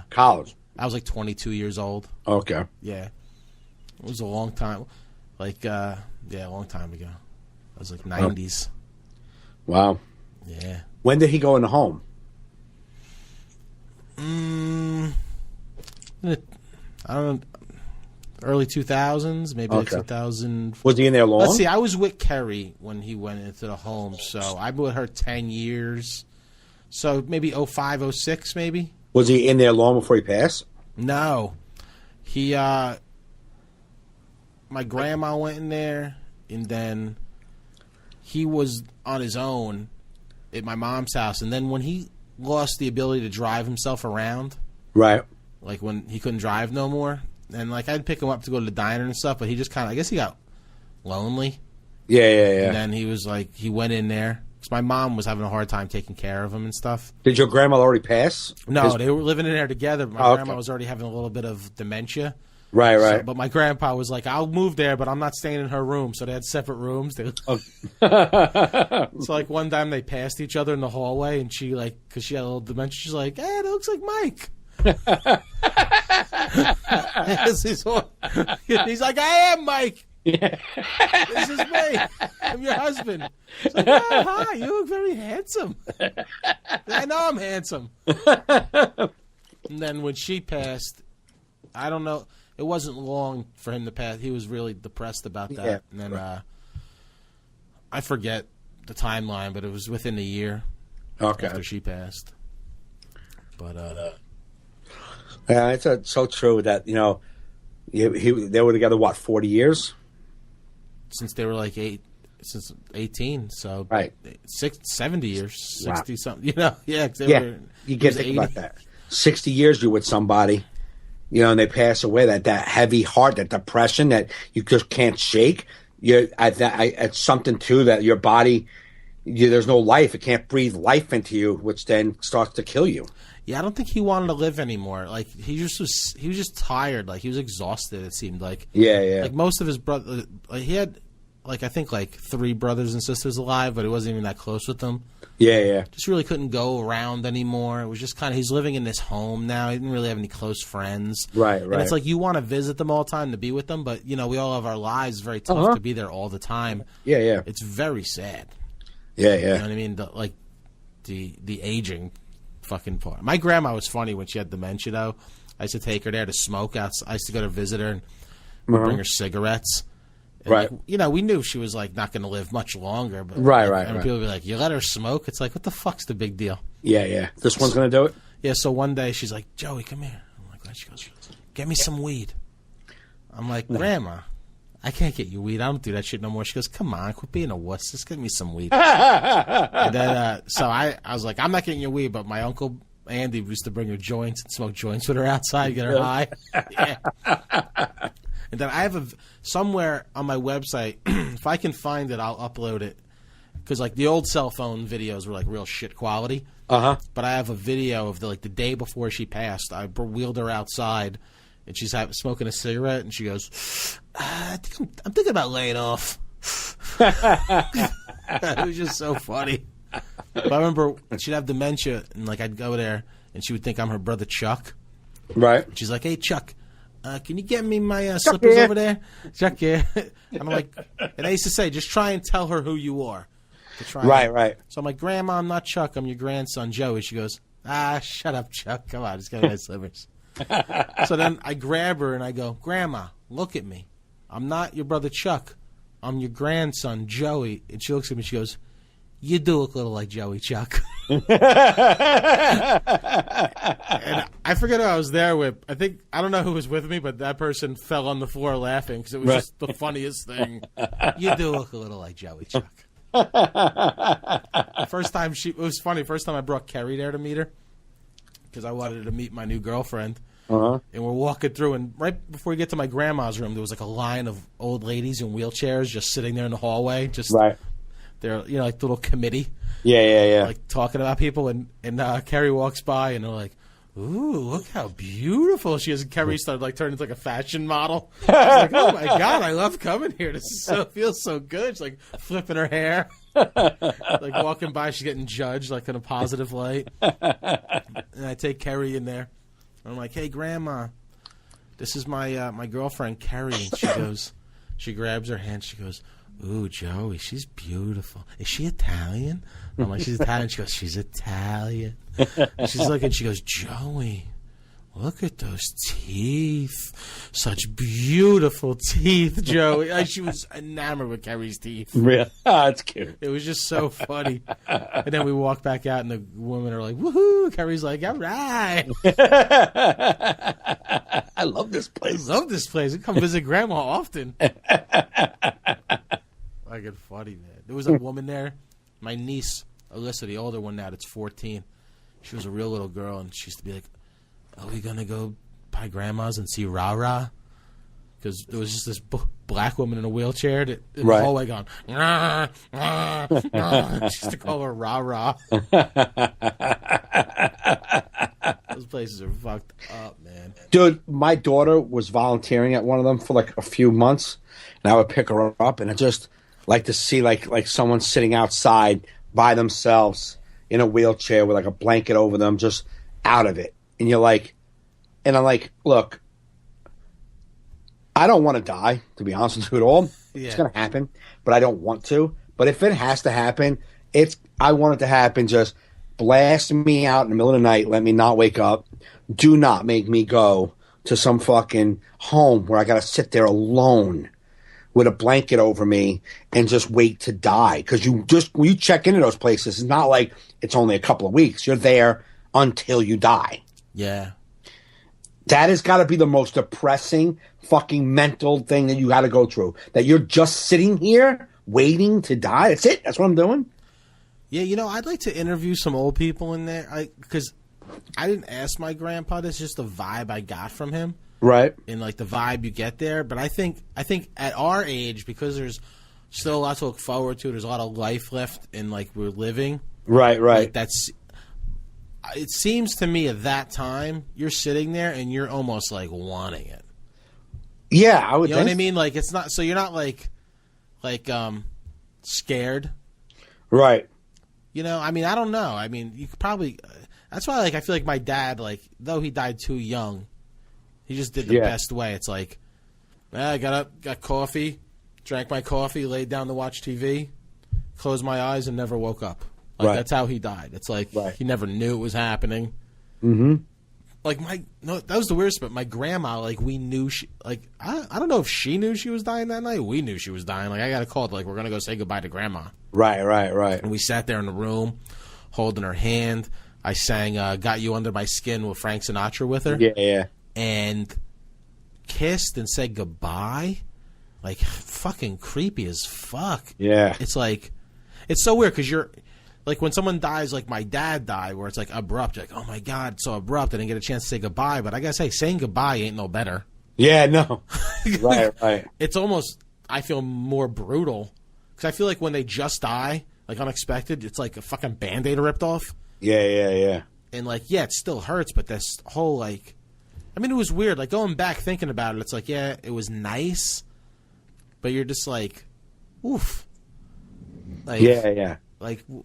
college. I was like 22 years old. Okay. Yeah, it was a long time. Like a long time ago. It was like 90s. Wow. Yeah. When did he go in the home? I don't know. Early 2000s, maybe like 2000. Was he in there long? Let's see. I was with Kerry when he went into the home, so I've been with her 10 years. So maybe 05, 06, maybe. Was he in there long before he passed? No, he. My grandma went in there, and then he was on his own at my mom's house. And then when he lost the ability to drive himself around, right? Like when he couldn't drive no more. And, like, I'd pick him up to go to the diner and stuff, but he just kind of, I guess he got lonely. Yeah. And then he was like, he went in there. Because my mom was having a hard time taking care of him and stuff. Did your grandma already pass? No, they were living in there together. But my grandma was already having a little bit of dementia. Right. So, but my grandpa was like, I'll move there, but I'm not staying in her room. So they had separate rooms. So, like, one time they passed each other in the hallway, and she, like, because she had a little dementia, she's like, hey, that looks like Mike. He's like, I am Mike. Yeah. This is me. I'm your husband. She's like, oh, hi, you look very handsome. I know I'm handsome. And then when she passed, I don't know, it wasn't long for him to pass. He was really depressed about that. Yeah, and then I forget the timeline, but it was within a year after she passed. But yeah, it's so true that, you know, they were together, what, 40 years? Since they were like 18, so right, 70 years, 60 something, you know, you get to think about that. 60 years you're with somebody, you know, and they pass away. That heavy heart, that depression that you just can't shake. It's something too that your body, there's no life. It can't breathe life into you, which then starts to kill you. Yeah, I don't think he wanted to live anymore. Like he was just tired. Like he was exhausted. It seemed like. Yeah. Like most of his brothers, he had, like, I think like 3 brothers and sisters alive, but he wasn't even that close with them. Yeah. Just really couldn't go around anymore. It was just kind of, he's living in this home now. He didn't really have any close friends. Right. And it's like you want to visit them all the time to be with them, but you know we all have our lives. It's very tough to be there all the time. Yeah. It's very sad. Yeah. You know what I mean? The aging fucking part. My grandma was funny when she had dementia, though. I used to take her there to smoke out. I used to go to visit her and bring her cigarettes. And, right. like, you know, we knew she was like not going to live much longer. But right. People would be like, "You let her smoke?" It's like, what the fuck's the big deal? Yeah. This one's going to do it. Yeah. So one day she's like, "Joey, come here." I'm like, "What?" She goes, "Get me some weed." I'm like, "Grandma, I can't get you weed. I don't do that shit no more." She goes, "Come on, quit being a wuss. Just get me some weed." And then, so I was like, "I'm not getting you weed," but my uncle Andy used to bring her joints and smoke joints with her outside, get her high. Yeah. And then I have somewhere on my website, if I can find it, I'll upload it. Because like the old cell phone videos were like real shit quality. But I have a video of the day before she passed. I wheeled her outside. And she's smoking a cigarette, and she goes, I'm thinking about laying off. It was just so funny. But I remember she'd have dementia, and like I'd go there, and she would think I'm her brother Chuck. Right. And she's like, "Hey, Chuck, can you get me my slippers over there?" Chuck, yeah. And I'm like, and I used to say, just try and tell her who you are. Right. So I'm like, "Grandma, I'm not Chuck. I'm your grandson, Joey." She goes, shut up, Chuck. Come on, just get me my slippers. So then I grab her and I go, "Grandma, look at me. I'm not your brother Chuck. I'm your grandson, Joey." And she looks at me and she goes, "You do look a little like Joey, Chuck." And I forget who I was there with. I don't know who was with me, but that person fell on the floor laughing because it was just the funniest thing. "You do look a little like Joey, Chuck." First time it was funny. First time I brought Kerry there to meet her because I wanted to meet my new girlfriend. And we're walking through, and right before we get to my grandma's room, there was like a line of old ladies in wheelchairs just sitting there in the hallway. Just they're like the little committee. Yeah. Like talking about people, and Kerry walks by, and they're like, "Ooh, look how beautiful she is." And Kerry started like turning into like a fashion model. She's like, "Oh my god, I love coming here. Feels so good." She's like flipping her hair. Like walking by, she's getting judged like in a positive light. And I take Kerry in there. I'm like, hey, Grandma, this is my girlfriend, Kerry. And she grabs her hand. She goes, ooh, Joey, she's beautiful. Is she Italian? And I'm like, she's Italian. She goes, she's Italian. And she's looking, she goes, Joey, look at those teeth. Such beautiful teeth, Joey. She was enamored with Kerry's teeth. Really? Oh, that's cute. It was just so funny. And then we walk back out, and the women are like, woohoo. Kerry's like, all right. I love this place. I love this place. We come visit Grandma often. Fucking funny, man. There was a woman there. My niece, Alyssa, the older one now, that's 14. She was a real little girl, and she used to be like, are we going to go by Grandma's and see Ra-Ra? Because there was just this black woman in a wheelchair that in the hallway going, nah, nah, nah. She used to call her Ra-Ra. Those places are fucked up, man. Dude, my daughter was volunteering at one of them for like a few months, and I would pick her up, and I just like to see like someone sitting outside by themselves in a wheelchair with like a blanket over them, just out of it. And you're like, and I'm like, look, I don't want to die, to be honest with you at all. Yeah. It's going to happen, but I don't want to. But if it has to happen, I want it to happen. Just blast me out in the middle of the night. Let me not wake up. Do not make me go to some fucking home where I got to sit there alone with a blanket over me and just wait to die. Because when you check into those places, it's not like it's only a couple of weeks. You're there until you die. Yeah. That has got to be the most depressing fucking mental thing that you got to go through. That you're just sitting here waiting to die. That's it. That's what I'm doing. Yeah, I'd like to interview some old people in there. Because I didn't ask my grandpa. That's just the vibe I got from him. Right. And like the vibe you get there. But I think at our age, because there's still a lot to look forward to, there's a lot of life left in like we're living. Right. Like, it seems to me at that time you're sitting there and you're almost like wanting it. Yeah, I would. You know what I mean? Like it's not so you're not like scared. Right. I mean, I don't know. I mean, you could probably. That's why, I feel like my dad, though he died too young, he just did the best way. It's like, I got up, got coffee, drank my coffee, laid down to watch TV, closed my eyes, and never woke up. That's how he died. It's like he never knew it was happening. Mm-hmm. That was the weirdest. But my grandma, we knew she, I don't know if she knew she was dying that night. We knew she was dying. I got a call, we're gonna go say goodbye to Grandma. Right. And we sat there in the room, holding her hand. I sang "Got You Under My Skin" with Frank Sinatra with her. Yeah. And kissed and said goodbye. Fucking creepy as fuck. Yeah. It's it's so weird because you're. When someone dies, like my dad died, where it's abrupt, you're like, oh my God, it's so abrupt, I didn't get a chance to say goodbye. But I gotta say, saying goodbye ain't no better. Yeah, no. Right. It's almost, I feel more brutal. Because I feel like when they just die, unexpected, it's like a fucking Band-Aid ripped off. Yeah. And it still hurts, but this whole, I mean, it was weird. Going back, thinking about it, it's yeah, it was nice, but you're just oof. Yeah.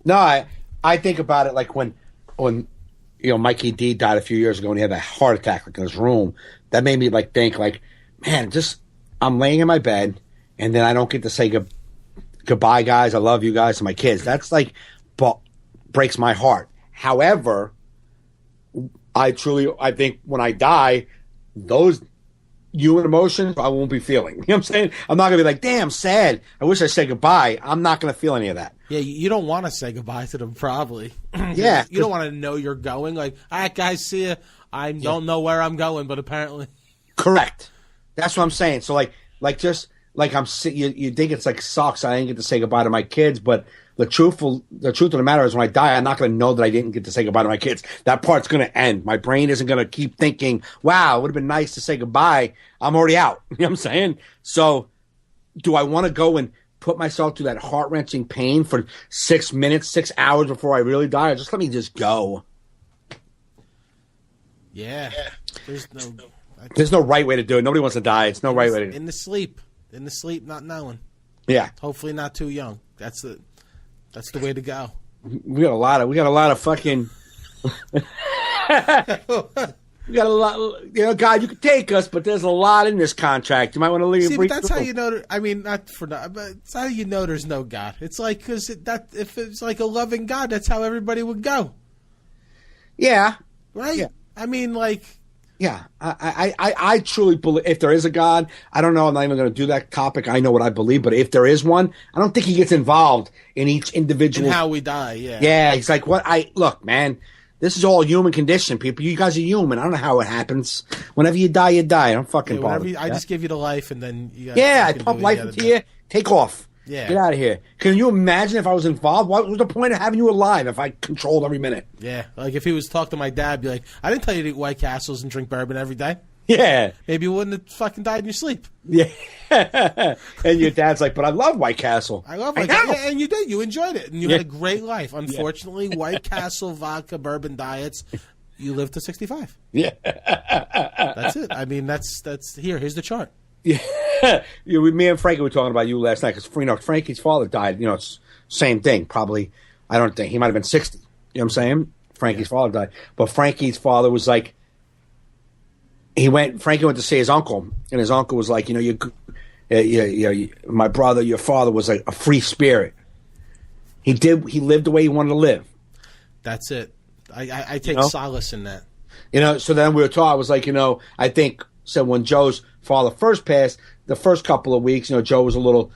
No, I think about it when Mikey D died a few years ago and he had that heart attack in his room. That made me think man, just I'm laying in my bed and then I don't get to say goodbye, guys. I love you guys to my kids. That's breaks my heart. However, I think when I die, those human emotions I won't be feeling. You know what I'm saying? I'm not gonna be damn sad. I wish I said goodbye. I'm not gonna feel any of that. Yeah, you don't want to say goodbye to them, probably. Yeah. You don't want to know you're going. All right, guys, see ya. I don't know where I'm going, but apparently. Correct. That's what I'm saying. So, you think it's sucks I didn't get to say goodbye to my kids, but the truth of the matter is when I die, I'm not going to know that I didn't get to say goodbye to my kids. That part's going to end. My brain isn't going to keep thinking, wow, it would have been nice to say goodbye. I'm already out. You know what I'm saying? So, do I want to go and put myself through that heart-wrenching pain for 6 minutes, 6 hours before I really die? Or just let me just go. Yeah. There's no right way to do it. Nobody wants to die. It's no right way to do it. In the sleep, not knowing. Yeah. Hopefully not too young. That's the way to go. We got a lot of fucking. We got a lot, God, you can take us, but there's a lot in this contract. You might want to leave. See, but that's how you know. I mean, not for but it's how you know there's no God. It's like because if it's like a loving God, that's how everybody would go. Yeah. Right. Yeah. I mean, like. Yeah, I truly believe if there is a God, I don't know. I'm not even going to do that topic. I know what I believe, but if there is one, I don't think he gets involved in each individual. In how we die. Yeah. Yeah. He's like, what? Look, man. This is all human condition, people. You guys are human. I don't know how it happens. Whenever you die, you die. I don't fucking bother. I just give you the life, and then I pump life into you. Take off. Yeah. Get out of here. Can you imagine if I was involved? What was the point of having you alive if I controlled every minute? Yeah. Like if he was talking to my dad, be like, I didn't tell you to eat White Castles and drink bourbon every day. Yeah. Maybe you wouldn't have fucking died in your sleep. Yeah. And your dad's like, but I love White Castle. I love White Castle. Yeah, and you did. You enjoyed it. And you had a great life. Unfortunately, White Castle, vodka, bourbon diets, you lived to 65. Yeah. That's it. I mean, that's here's the chart. Yeah. Me and Frankie were talking about you last night because Frankie's father died. It's same thing. Probably, I don't think he might have been 60. You know what I'm saying? Frankie's father died, but Frankie's father was like, Frankie went to see his uncle, and his uncle was like, my brother, your father was like a free spirit. He lived the way he wanted to live. That's it. I take solace in that. So then we were talking. I was like, I think when Joe's father first passed, the first couple of weeks, Joe was a little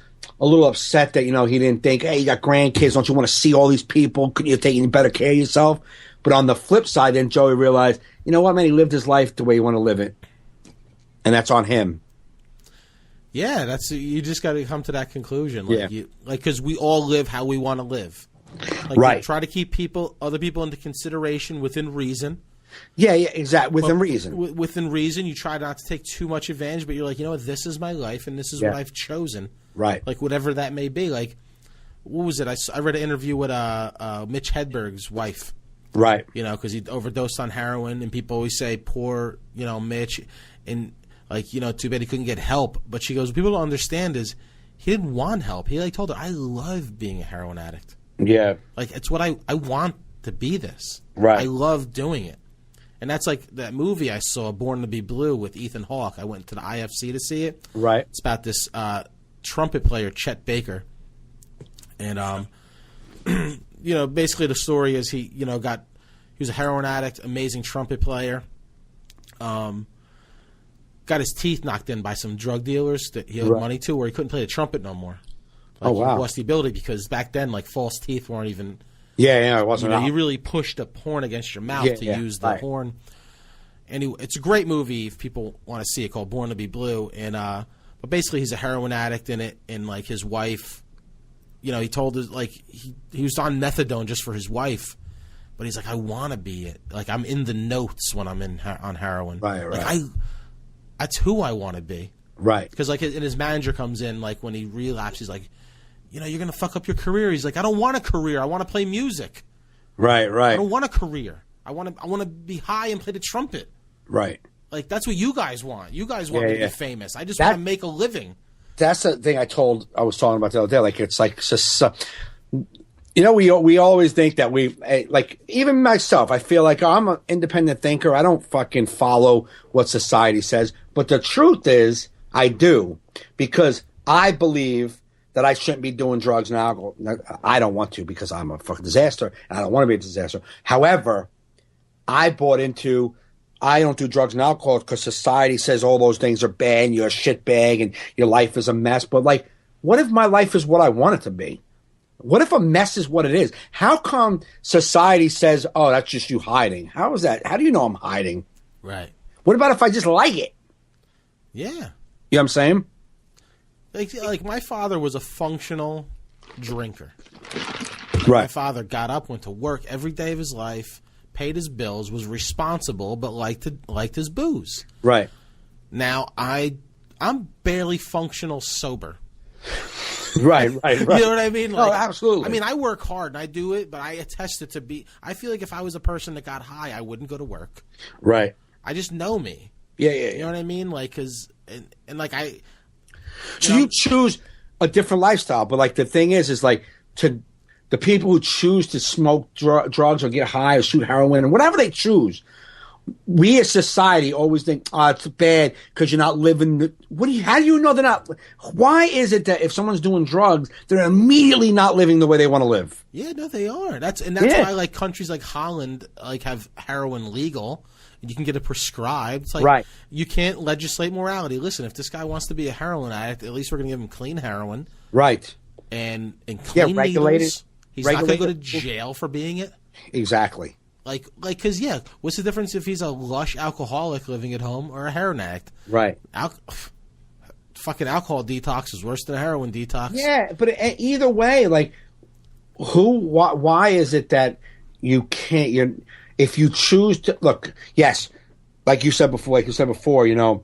upset that he didn't think, hey, you got grandkids, don't you want to see all these people? Couldn't you take any better care of yourself? But on the flip side, then Joey realized, you know what, man, he lived his life the way he wanted to live it, and that's on him. Yeah, you just got to come to that conclusion, because we all live how we want to live. Right. Try to keep other people into consideration within reason. Yeah, exactly. Within reason. Within reason, you try not to take too much advantage, but you're like, this is my life, and this is what I've chosen. Right. Like whatever that may be. Like, what was it? I read an interview with Mitch Hedberg's wife. Right. Because he overdosed on heroin, and people always say, poor, Mitch, and too bad he couldn't get help. But she goes, what people don't understand is he didn't want help. He told her, I love being a heroin addict. Yeah. Like, it's what I want to be this. Right. I love doing it. And that's like that movie I saw, Born to be Blue, with Ethan Hawke. I went to the IFC to see it. Right. It's about this trumpet player, Chet Baker. And, basically the story is he was a heroin addict, amazing trumpet player. Got his teeth knocked in by some drug dealers that he owed money to, where he couldn't play the trumpet no more. He lost the ability because back then, false teeth weren't even. Yeah, it wasn't. You really pushed the horn against your mouth to use the horn. And it's a great movie if people want to see it, called Born to be Blue. And but basically, he's a heroin addict in it, and his wife. He told us he was on methadone just for his wife, but he's like, I want to be it. I'm in the notes when I'm on heroin. Right. That's who I want to be. Right. Because and his manager comes in when he relapses, he's like, you're gonna fuck up your career. He's like, I don't want a career. I want to play music. Right. I don't want a career. I want to be high and play the trumpet. Right. That's what you guys want. You guys want me to be famous. I just want to make a living. That's the thing I was talking about the other day. It's like, we always think that even myself, I feel like I'm an independent thinker. I don't fucking follow what society says. But the truth is, I do, because I believe that I shouldn't be doing drugs and alcohol. I don't want to, because I'm a fucking disaster, and I don't want to be a disaster. However, I bought into, I don't do drugs and alcohol because society says all those things are bad and you're a shitbag and your life is a mess. But what if my life is what I want it to be? What if a mess is what it is? How come society says, oh, that's just you hiding? How is that? How do you know I'm hiding? Right. What about if I just like it? Yeah. You know what I'm saying? Like my father was a functional drinker. Right. My father got up, went to work every day of his life, paid his bills, was responsible, but liked his booze. Right. Now I'm barely functional sober. Right. You know what I mean? Oh, absolutely. I mean, I work hard and I do it, but I attest it to be. I feel like if I was a person that got high, I wouldn't go to work. Right. I just know me. Yeah. You know what I mean? So you choose a different lifestyle, but the thing is to the people who choose to smoke drugs or get high or shoot heroin and whatever they choose, we as society always think, oh, it's bad because you're not living. How do you know they're not? Why is it that if someone's doing drugs, they're immediately not living the way they want to live? Yeah, no, they are. That's why like countries like Holland like have heroin legal. You can get it prescribed. It's like, right. You can't legislate morality. Listen, if this guy wants to be a heroin addict, at least we're going to give him clean heroin. Right. And clean regulated. Needles. He's not going to go to jail for being it. Exactly. Because, yeah, what's the difference if he's a lush alcoholic living at home or a heroin addict? Right. Fucking alcohol detox is worse than a heroin detox. Yeah, but either way, like, why is it that you can't, if you choose to, look, yes, like you said before, you know,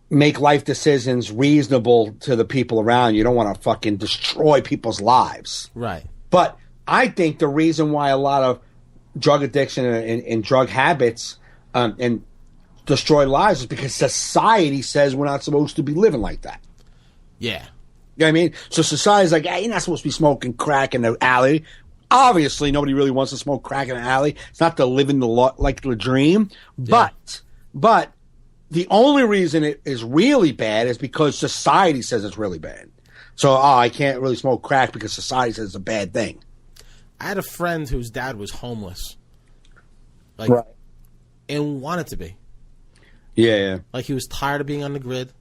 make life decisions reasonable to the people around you. You don't want to fucking destroy people's lives. Right. But I think the reason why a lot of drug addiction and drug habits and destroy lives is because society says we're not supposed to be living like that. Yeah. You know what I mean? So society's like, hey, you're not supposed to be smoking crack in the alley. Obviously, nobody really wants to smoke crack in an alley. It's not the living like the dream. Yeah. But the only reason it is really bad is because society says it's really bad. So, I can't really smoke crack because society says it's a bad thing. I had a friend whose dad was homeless. Like, right. And wanted to be. Yeah. Like, he was tired of being on the grid.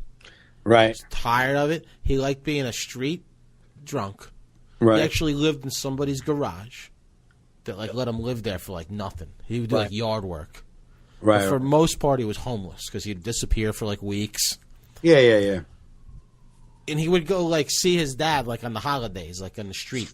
Right. He was tired of it. He liked being a street drunk. Right. He actually lived in somebody's garage that, like, let him live there for, like, nothing. He would do, like, yard work. Right. But for most part, he was homeless because he'd disappear for, like, weeks. Yeah. And he would go, like, see his dad, like, on the holidays, like, on the street.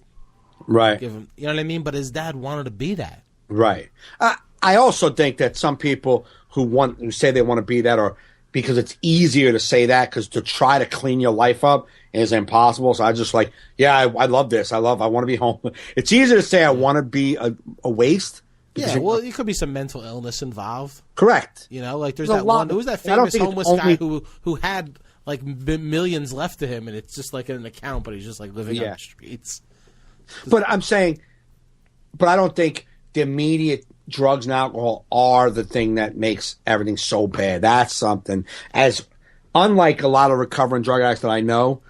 Right. Give him, you know what I mean? But his dad wanted to be that. Right. I also think that some people who say they want to be that, or because it's easier to say that, because to try to clean your life up is impossible. So I just like, I love this. I want to be home. It's easier to say I want to be a waste. Yeah, well, it could be some mental illness involved. Correct. You know, like there's that one. There was that famous homeless guy who had like millions left to him, and it's just like in an account, but he's just like living on the streets. But I'm saying, but I don't think the immediate drugs and alcohol are the thing that makes everything so bad. That's something. Unlike a lot of recovering drug addicts that I know,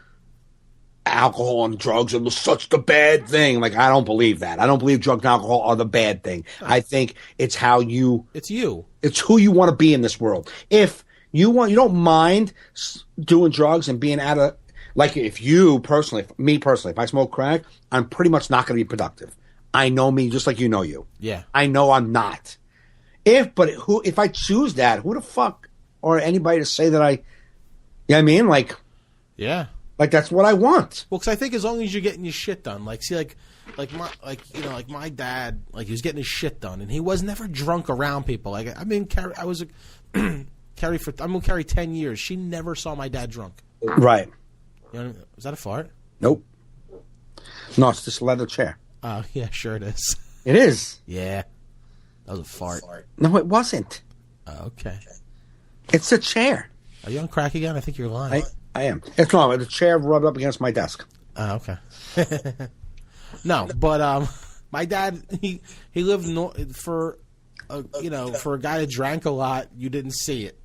alcohol and drugs are such the bad thing. Like, I don't believe that. I don't believe drugs and alcohol are the bad thing. I think it's it's who you want to be in this world. If you don't mind doing drugs and being like if me personally, if I smoke crack, I'm pretty much not going to be productive. I know me just like you know you. Yeah. I know I'm not. If I choose that, who the fuck or anybody to say that you know what I mean? Like, yeah. Like, that's what I want. Well, because I think as long as you're getting your shit done, like, see, like my dad, like, he was getting his shit done, and he was never drunk around people. Like, I mean, Carrie, I was Carrie I'm with Carrie 10 years. She never saw my dad drunk. Right. You know, was that a fart? Nope. No, it's this leather chair. Oh, yeah, sure it is. It is. Yeah. That was a fart. No, it wasn't. Oh, okay. It's a chair. Are you on crack again? I think you're lying. I am. It's not. The chair rubbed up against my desk. Oh, okay. No, but my dad, he lived for a guy that drank a lot. You didn't see it,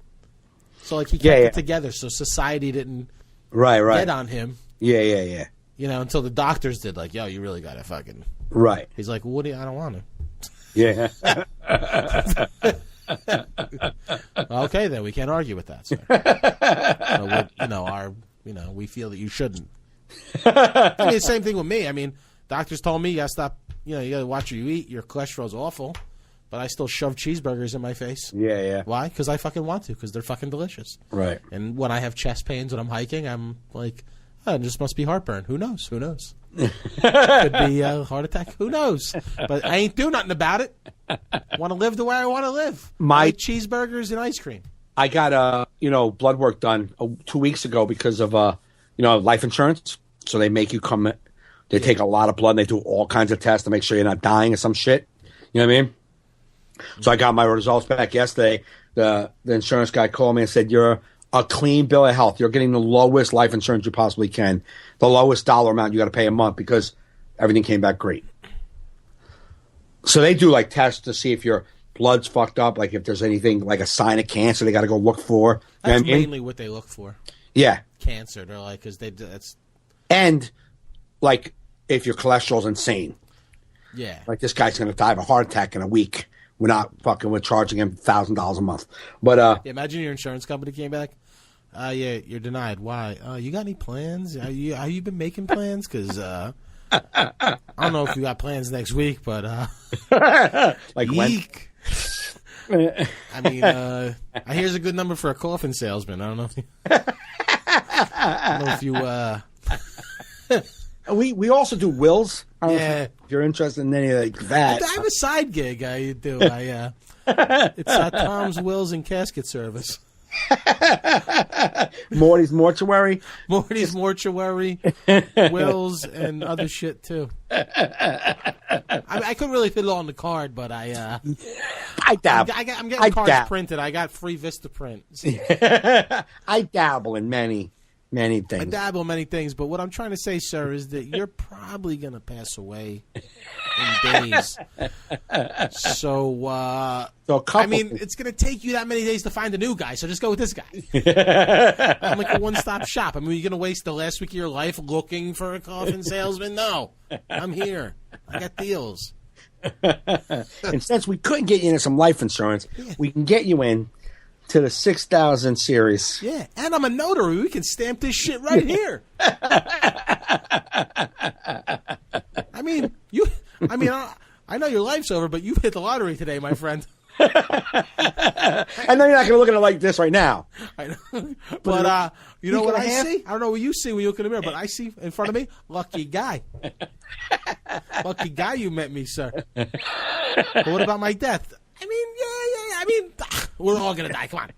so like he kept it together. So society didn't get on him. Yeah. You know, until the doctors did. Like, yo, you really got to fucking. Right. He's like, well, I don't want to. Yeah. Okay, then we can't argue with that, sir. So we feel that you shouldn't. I mean, the same thing with me. I mean, doctors told me you gotta stop. You gotta watch what you eat. Your cholesterol's awful, but I still shove cheeseburgers in my face. Yeah. Why? Because I fucking want to. Because they're fucking delicious. Right. And when I have chest pains when I'm hiking, I'm like, oh, it just must be heartburn. Who knows? Could be a heart attack. Who knows? But I ain't doing nothing about it. Want to live the way I want to live. I eat cheeseburgers and ice cream. I got blood work done 2 weeks ago because of life insurance. So they make you come. They take a lot of blood and they do all kinds of tests to make sure you're not dying of some shit. You know what I mean? So I got my results back yesterday. The insurance guy called me and said, "You're a clean bill of health. You're getting the lowest life insurance you possibly can, the lowest dollar amount you got to pay a month because Everything came back great. So they do like tests to see if your blood's fucked up, like if there's anything like a sign of cancer they got to go look for. That's mainly what they look for. Yeah. Cancer. They're like, because that's. And like if your cholesterol's insane. Yeah. Like this guy's going to die of a heart attack in a week. We're charging him $1,000 a month. But yeah, imagine your insurance company came back. Yeah, you're denied. Why? You got any plans? Have you been making plans? Because I don't know if you got plans next week, but like eek. I mean, here's a good number for a coffin salesman. I don't know if you. We also do wills. Yeah, if you're interested in any like that. I have a side gig. I do. It's Tom's Wills and Casket Service. Morty's Mortuary. Morty's Mortuary, Wills, and other shit too. I couldn't really fit it all on the card, but I dabble. I'm getting cards printed. I got free Vista print. So. I dabble in many things. I dabble in many things, but what I'm trying to say, sir, is that you're probably going to pass away in days. So I mean, it's going to take you that many days to find a new guy, so just go with this guy. I'm like a one-stop shop. I mean, you're going to waste the last week of your life looking for a coffin salesman? No. I'm here. I got deals. And since we couldn't get you into some life insurance, we can get you in to the 6000 series. Yeah, and I'm a notary. We can stamp this shit right here. I mean, I know your life's over, but you hit the lottery today, my friend. I know you're not going to look at it like this right now. I know. But you know what I see? I don't know what you see when you look in the mirror, but I see in front of me, lucky guy. Lucky guy you met me, sir. But what about my death? I mean, yeah. I mean, we're all going to die. Come on.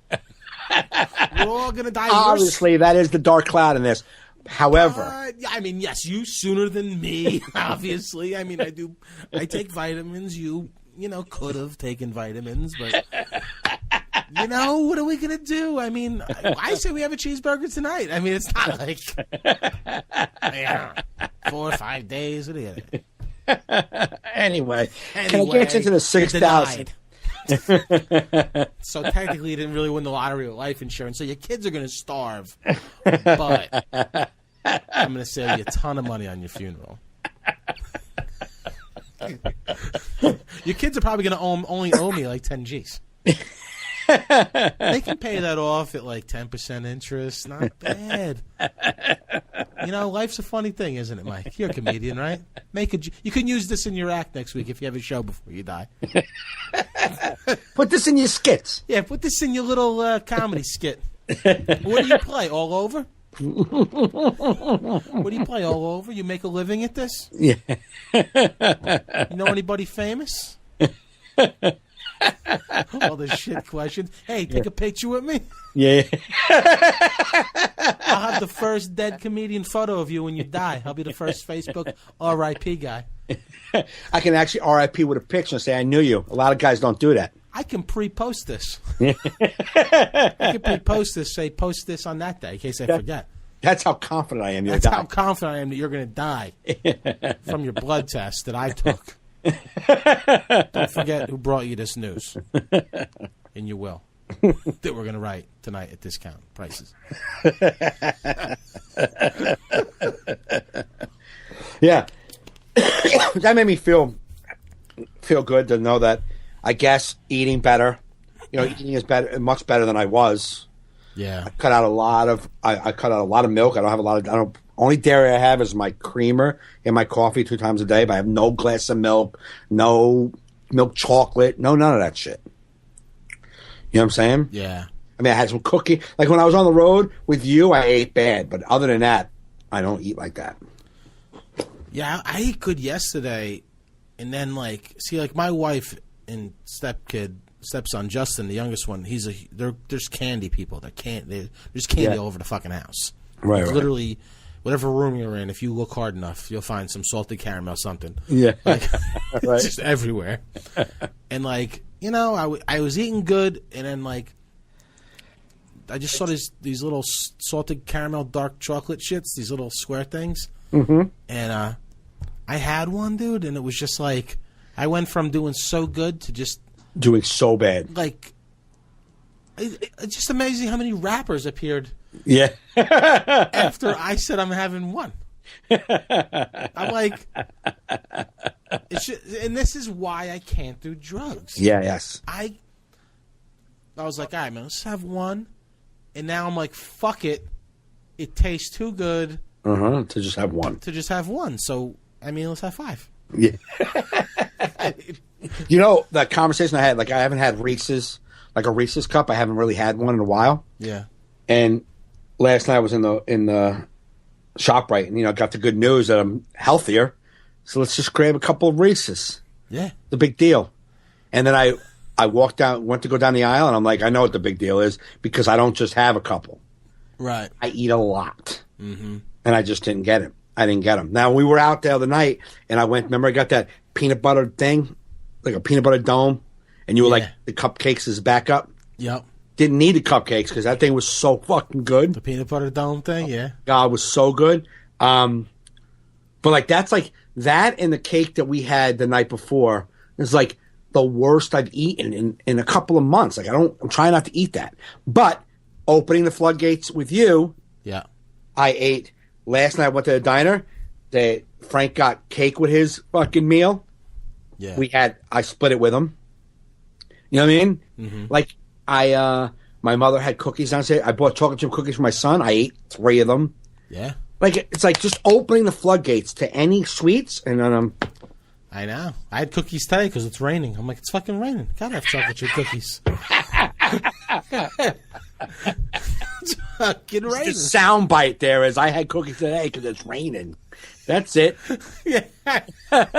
We're all going to die. Obviously, that is the dark cloud in this. However. I mean, yes, you sooner than me, obviously. I mean, I take vitamins. You could have taken vitamins, but, what are we going to do? I mean, I say we have a cheeseburger tonight. I mean, it's not like 4 or 5 days. What do you Anyway, can I get into the 6,000? So technically you didn't really win the lottery with life insurance, so your kids are going to starve. But I'm going to save you a ton of money on your funeral. Your kids are probably going to only owe me like 10 G's. They can pay that off at like 10% interest. Not bad. Life's a funny thing, isn't it, Mike? You're a comedian, right? You can use this in your act next week if you have a show before you die. Put this in your skits. Yeah, put this in your little comedy skit. What do you play? All over? What do you play? All over? You make a living at this? Yeah. You know anybody famous? All the shit questions. Hey, take a picture with me. Yeah. I'll have the first dead comedian photo of you when you die. I'll be the first Facebook RIP guy. I can actually RIP with a picture and say I knew you. A lot of guys don't do that. I can pre-post this. I can pre-post this. Say, post this on that day in case I forget. That's how confident I am. That's how confident I am that you're going to die from your blood test that I took. Don't forget who brought you this news. And you will. That we're going to write tonight at discount prices. Yeah. That made me feel good to know that I guess eating better. Eating is better, much better than I was. Yeah. I cut out a lot of milk. I don't have a lot of only dairy I have is my creamer in my coffee 2 times a day, but I have no glass of milk, no milk chocolate, none of that shit. You know what I'm saying? Yeah. I mean, I had some cookie. Like when I was on the road with you, I ate bad, but other than that, I don't eat like that. Yeah, I ate good yesterday, and then my wife and stepson Justin, the youngest one, there's candy people. There's candy all over the fucking house. Right. Literally, whatever room you're in, if you look hard enough, you'll find some salted caramel something. Yeah. Right. It's just everywhere. And I was eating good, and then I just saw these little salted caramel dark chocolate shits, these little square things. Mm-hmm. And I I had one, dude, and it was just like I went from doing so good to just doing so bad. Like, it's just amazing how many rappers appeared. Yeah. After I said I'm having one. I'm like, and this is why I can't do drugs. Yeah. Yes. I was like, all right, man, let's have one. And now I'm like, fuck it. It tastes too good. To just have one. To just have one. So, I mean, let's have 5. Yeah. You know, that conversation I had, like, I haven't had Reese's, like a Reese's cup. I haven't really had one in a while. Yeah. And last night I was in the ShopRite, and, you know, got the good news that I'm healthier. So let's just grab a couple of Reese's. Yeah. The big deal. And then I went to go down the aisle, and I'm like, I know what the big deal is, because I don't just have a couple. Right. I eat a lot. Mm-hmm. And I just didn't get it. I didn't get them. Now, we were out the other night, and I went, remember I got that peanut butter thing, like a peanut butter dome, and you were like, the cupcakes is back up? Yep. Didn't need the cupcakes because that thing was so fucking good. The peanut butter dome thing, yeah. God, it was so good. But, like, that's like, that and the cake that we had the night before is like the worst I've eaten in a couple of months. Like, I'm trying not to eat that. But opening the floodgates with you, yeah, I ate. Last night I went to the diner. Frank got cake with his fucking meal. Yeah. I split it with him. You know what I mean? Mm-hmm. Like, my mother had cookies downstairs. I bought chocolate chip cookies for my son. I ate 3 of them. Yeah. Like, it's like just opening the floodgates to any sweets, and then I know. I had cookies today because it's raining. I'm like, it's fucking raining. Gotta have chocolate chip cookies. It's fucking raining. The sound bite there is I had cookies today because it's raining. That's it. Yeah. But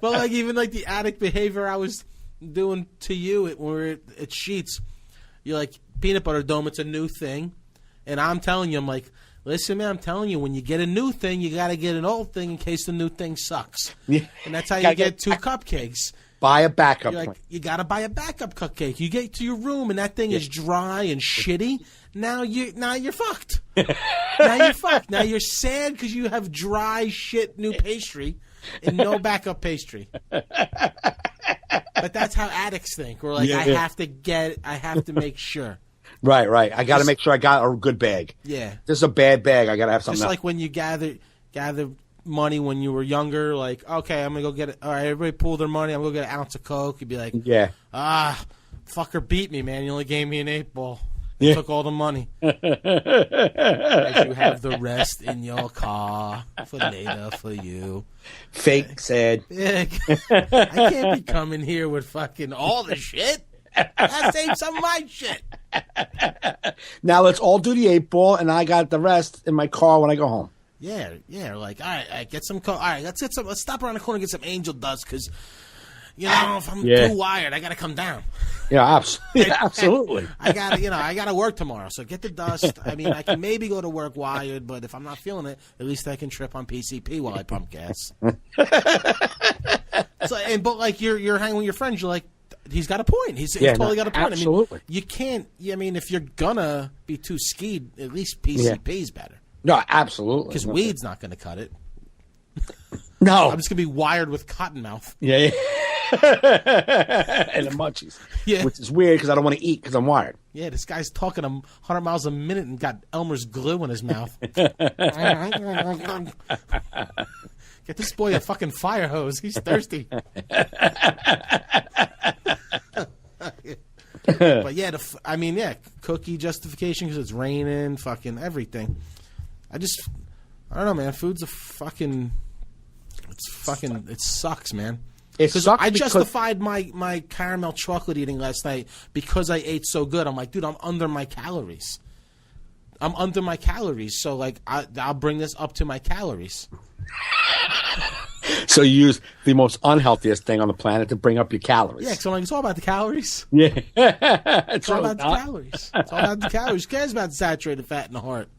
like even like the addict behavior I was doing to you when we were at Sheets, you're like, peanut butter dome, it's a new thing. And I'm telling you, I'm like, listen, man, I'm telling you, when you get a new thing, you got to get an old thing in case the new thing sucks. Yeah. And that's how you get 2 cupcakes. Buy a backup. Like, you got to buy a backup cupcake. You get to your room and that thing is dry and shitty. Now you're fucked. Now you're fucked. Now you're sad because you have dry shit new pastry and no backup pastry. But that's how addicts think. We're like, I have to make sure. Right. I got to make sure I got a good bag. Yeah. This is a bad bag. I got to have something Just else. like when you gather money when you were younger, like, okay, I'm going to go get it. All right, everybody pool their money. I'm going to go get an ounce of Coke. You'd be like, fucker beat me, man. You only gave me an 8-ball. You took all the money. As you have the rest in your car for later for you. Fake sad. I can't be coming here with fucking all the shit. I saved some of my shit. Now let's all do the 8-ball, and I got the rest in my car when I go home. Yeah. Like, all right, get some. All right, let's stop around the corner and get some Angel Dust because, you know, if I'm too wired, I got to come down. Yeah, absolutely. I got to work tomorrow, so get the dust. I mean, I can maybe go to work wired, but if I'm not feeling it, at least I can trip on PCP while I pump gas. But like you're hanging with your friends, you're like, he's got a point. He's totally got a point. Absolutely. I mean, you can't. I mean, if you're gonna be too skied, at least PCP is better. No, absolutely. Because weed's not going to cut it. No. I'm just going to be wired with cottonmouth. Yeah. And the munchies. Yeah. Which is weird because I don't want to eat because I'm wired. Yeah, this guy's talking 100 miles a minute and got Elmer's glue in his mouth. Get this boy a fucking fire hose. He's thirsty. But yeah, cookie justification because it's raining, fucking everything. I don't know, man. Food's it sucks, man. It sucks. I justified my caramel chocolate eating last night because I ate so good. I'm like, dude, I'm under my calories. So like, I'll bring this up to my calories. So you use the most unhealthiest thing on the planet to bring up your calories. Yeah, so I'm like, it's all about the calories. Yeah. It's all about the calories. It's all about the calories. Who cares about saturated fat in the heart?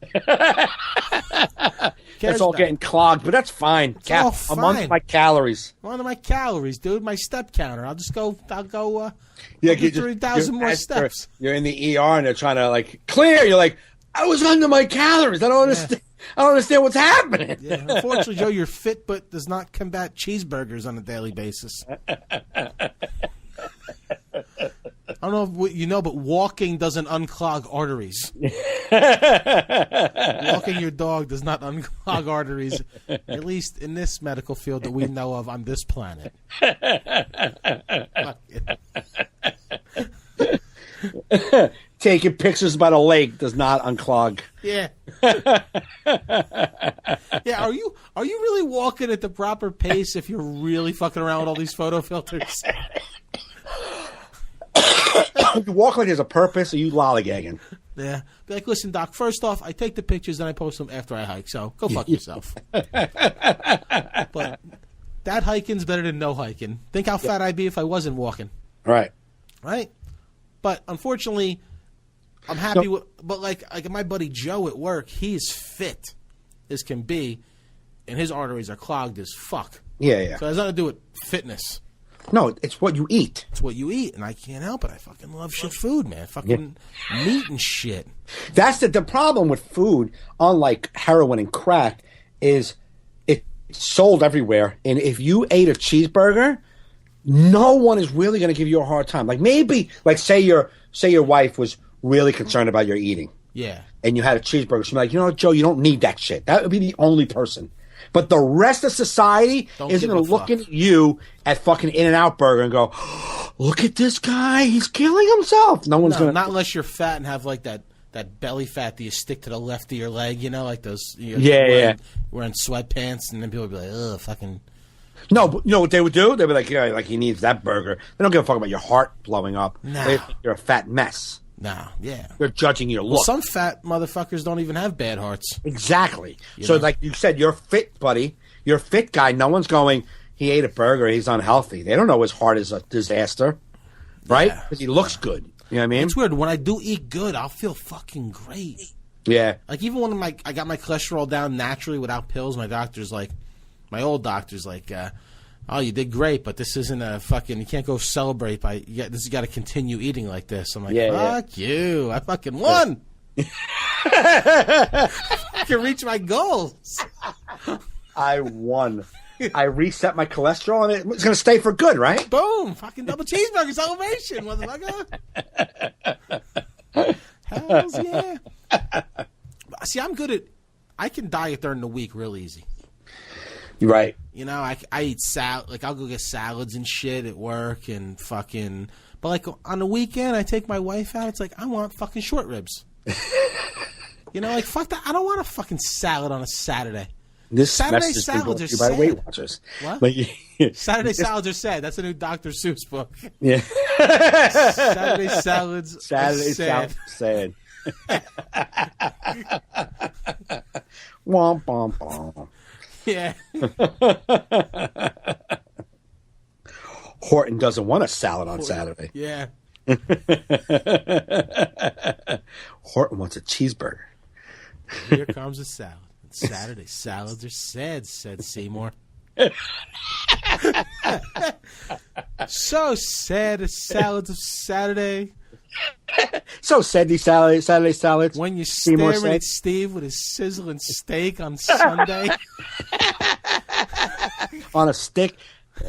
It's all getting clogged, but that's fine. I'm under my calories. I'm under my calories, dude. My step counter. I'll go 3,000 more steps. You're in the ER and they're trying to like clear. You're like, I was under my calories. I don't understand. I don't understand what's happening. Yeah, unfortunately, Joe, you're fit, but does not combat cheeseburgers on a daily basis. I don't know what you know, but walking doesn't unclog arteries. Walking your dog does not unclog arteries, at least in this medical field that we know of on this planet. Taking pictures by the lake does not unclog. Yeah. Yeah, are you really walking at the proper pace if you're really fucking around with all these photo filters? You walk like there's a purpose, or you lollygagging? Yeah. Be like, listen, Doc, first off, I take the pictures and I post them after I hike, so go fuck yourself. But that hiking's better than no hiking. Think how fat I'd be if I wasn't walking. Right. Right? But unfortunately, I'm happy with, but like my buddy Joe at work, he's fit as can be, and his arteries are clogged as fuck. Yeah, yeah. So it has nothing to do with fitness. No, it's what you eat. It's what you eat, and I can't help it. I fucking love shit food, man. Fucking meat and shit. That's the problem with food, unlike heroin and crack, is it's sold everywhere. And if you ate a cheeseburger, no one is really going to give you a hard time. Like maybe, like say your wife was really concerned about your eating. Yeah. And you had a cheeseburger. She'd be like, you know what, Joe, you don't need that shit. That would be the only person. But the rest of society isn't going to look at you at fucking In-N-Out Burger and go, oh, look at this guy. He's killing himself. No one's going to. Not unless you're fat and have like that belly fat that you stick to the left of your leg, you know, like those. Wearing sweatpants, and then people would be like, ugh, fucking. No, but you know what they would do? They'd be like, yeah, like he needs that burger. They don't give a fuck about your heart blowing up. Nah. They think you're a fat mess. Nah, yeah. They're judging your look. Well, some fat motherfuckers don't even have bad hearts. Exactly. You so know? like you said, you're fit, buddy. You're a fit guy. No one's going, he ate a burger, he's unhealthy. They don't know his heart is a disaster. Right? Because he looks good. You know what I mean? It's weird. When I do eat good, I'll feel fucking great. Yeah. Like even when I got my cholesterol down naturally without pills, my old doctor's like, oh, you did great, but this isn't a fucking, you can't go celebrate by, you got to continue eating like this. I'm like, fuck you. I fucking won. I can reach my goals. I won. I reset my cholesterol, and it's going to stay for good, right? Boom. Fucking double cheeseburger celebration, motherfucker. Hells yeah. See, I'm good at, I can diet during the week real easy. Right. You know, I eat salad, like I'll go get salads and shit at work and fucking, but like on the weekend, I take my wife out. It's like, I want fucking short ribs. You know, like fuck that. I don't want a fucking salad on a Saturday. This Saturday salads are sad. by Weight Watchers. What? Like, Saturday salads are sad. That's a new Dr. Seuss book. Yeah. Saturday salads Saturday are sad. sad. Womp, womp, womp. Yeah. Horton doesn't want a salad on Saturday. Yeah. Horton wants a cheeseburger. Here comes a salad. Saturday salads are sad, said Seymour. So sad, the salads of Saturday. So sad, these Saturday salads. When you're staring at Steve with his sizzling steak on Sunday. On a stick.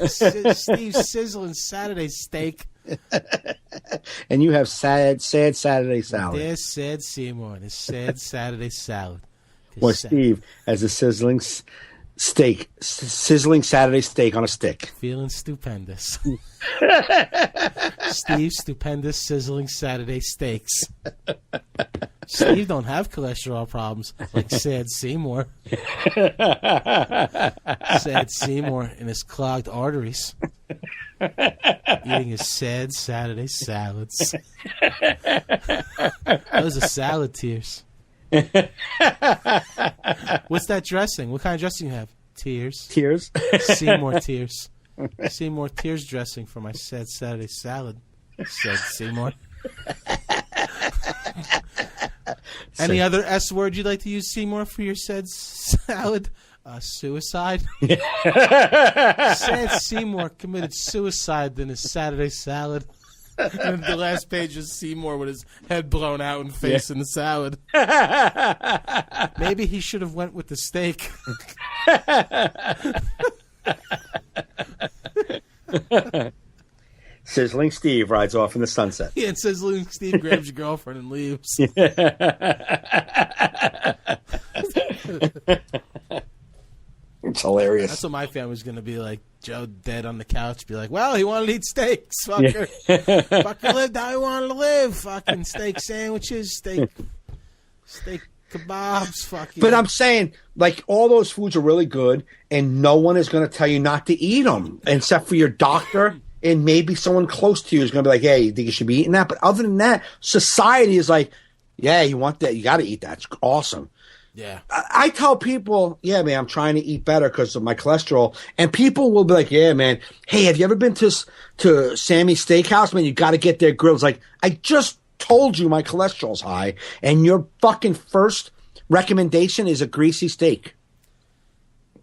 Steve's sizzling Saturday steak. And you have sad Saturday salad. There's sad Seymour, his sad Saturday salad. Or Steve has a sizzling Saturday steak on a stick. Feeling stupendous. Steve's stupendous sizzling Saturday steaks. Steve don't have cholesterol problems like sad Seymour. Sad Seymour in his clogged arteries. Eating his sad Saturday salads. Those are salad tears. What's that dressing? What kind of dressing you have? Tears. Tears. Seymour tears. Seymour tears dressing for my sad Saturday salad. Said Seymour. Any other S word you'd like to use, Seymour, for your said salad? Suicide. Sad Seymour committed suicide in his Saturday salad. And the last page is Seymour with his head blown out and face in the salad. Maybe he should have went with the steak. Sizzling Steve rides off in the sunset. Yeah, it says Steve grabs your girlfriend and leaves. It's hilarious. That's what my family's going to be like. Joe dead on the couch, be like, well, he wanted to eat steaks. Fucker. Fucker lived how he wanted to live. Fucking steak sandwiches, steak kebabs, fucking. But I'm saying, like, all those foods are really good, and no one is going to tell you not to eat them, except for your doctor, and maybe someone close to you is going to be like, hey, you think you should be eating that? But other than that, society is like, yeah, you want that, you got to eat that. It's awesome. Yeah. I tell people, yeah, man, I'm trying to eat better because of my cholesterol. And people will be like, yeah, man, hey, have you ever been to Sammy's Steakhouse? Man, you got to get their grills. Like, I just told you my cholesterol's high, and your fucking first recommendation is a greasy steak.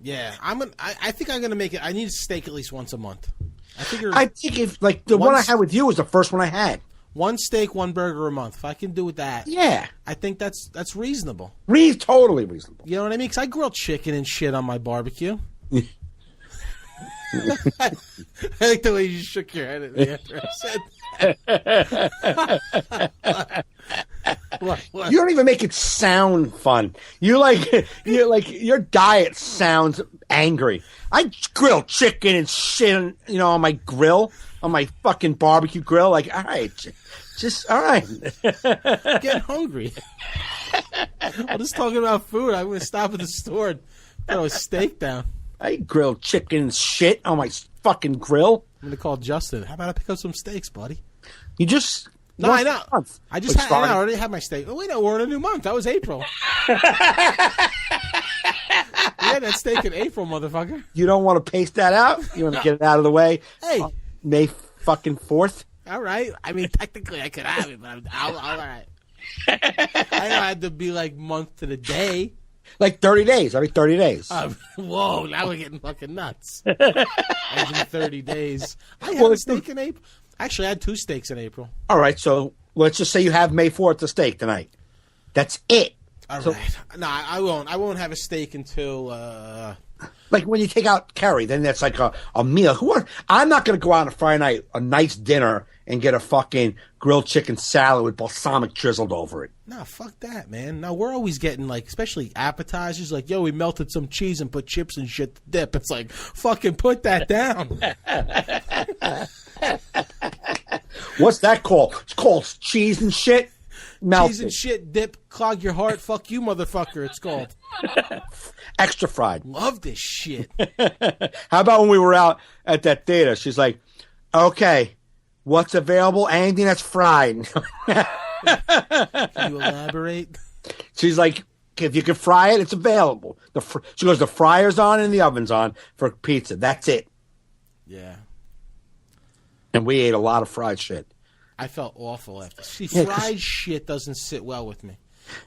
Yeah. I think I'm going to make it. I need a steak at least once a month. I think if, like, the one I had with you was the first one I had. One steak, one burger a month. If I can do with that, yeah, I think that's reasonable. Totally reasonable. You know what I mean? Because I grill chicken and shit on my barbecue. I like the way you shook your head at me after I said. What? You don't even make it sound fun. You're like your diet sounds angry. I grill chicken and shit, on my grill, on my fucking barbecue grill. Like, all right, just all right. Getting hungry. I'm just talking about food. I'm going to stop at the store and throw a steak down. I grill chicken and shit on my fucking grill. I'm going to call Justin. How about I pick up some steaks, buddy? You just... No, I know. I already had my steak. Oh, wait, no, we're in a new month. That was April. We had that steak in April, motherfucker. You don't want to pace that out? You want to get it out of the way? Hey. May fucking 4th? All right. I mean, technically I could have it, but all right. I had to be like month to the day. Like 30 days. Every 30 days. Whoa, now we're getting fucking nuts. Every 30 days. I had a steak in April. Actually, I had 2 steaks in April. All right, so let's just say you have May 4th the steak tonight. That's it. All right. No, I won't. I won't have a steak until... Like when you take out curry, then that's like a meal. I'm not going to go out on a Friday night, a nice dinner, and get a fucking grilled chicken salad with balsamic drizzled over it. No, fuck that, man. No, we're always getting, like, especially appetizers, like, yo, we melted some cheese and put chips and shit to dip. It's like, fucking put that down. What's that called? It's called cheese and shit. Melted. Cheese and shit, dip, clog your heart, fuck you, motherfucker, it's called. Extra fried. Love this shit. How about when we were out at that theater? She's like, okay, what's available? Anything that's fried. Can you elaborate? She's like, if you can fry it, it's available. She goes, the fryer's on and the oven's on for pizza. That's it. Yeah. And we ate a lot of fried shit. I felt awful after. See, fried shit doesn't sit well with me.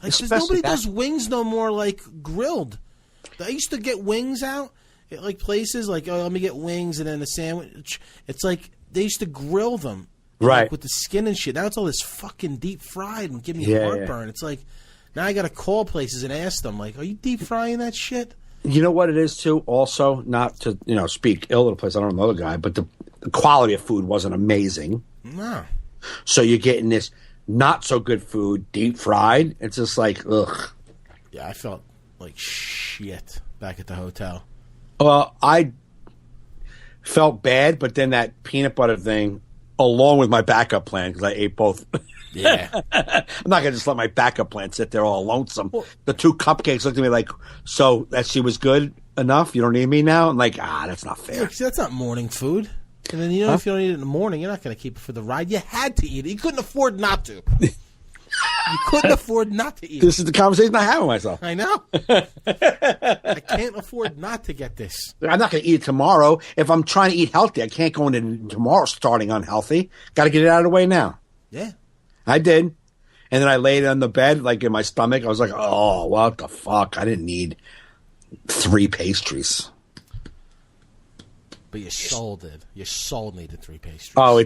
Like, because nobody does wings no more, like, grilled. I used to get wings out at, like, places, like, oh, let me get wings and then a sandwich. It's like they used to grill them. Right. Like, with the skin and shit. Now it's all this fucking deep fried and give me heartburn. Yeah. It's like, now I got to call places and ask them, like, are you deep frying that shit? You know what it is, too? Also, not to, speak ill of the place. I don't know the guy, but the quality of food wasn't amazing. No. So you're getting this not so good food, deep fried. It's just like, ugh. Yeah, I felt like shit back at the hotel. I felt bad, but then that peanut butter thing, along with my backup plan, because I ate both. Yeah. I'm not going to just let my backup plan sit there all lonesome. Well, the 2 cupcakes looked at me like, so that she was good enough? You don't need me now? I'm like, that's not fair. Yeah, that's not morning food. And then, if you don't eat it in the morning, you're not going to keep it for the ride. You had to eat it. You couldn't afford not to. You couldn't afford not to eat it. This is the conversation I have with myself. I know. I can't afford not to get this. I'm not going to eat it tomorrow. If I'm trying to eat healthy, I can't go into tomorrow starting unhealthy. Got to get it out of the way now. Yeah. I did. And then I laid on the bed, like in my stomach. I was like, oh, what the fuck? I didn't need 3 pastries. But your soul did. Your soul needed 3 pastries. Oh,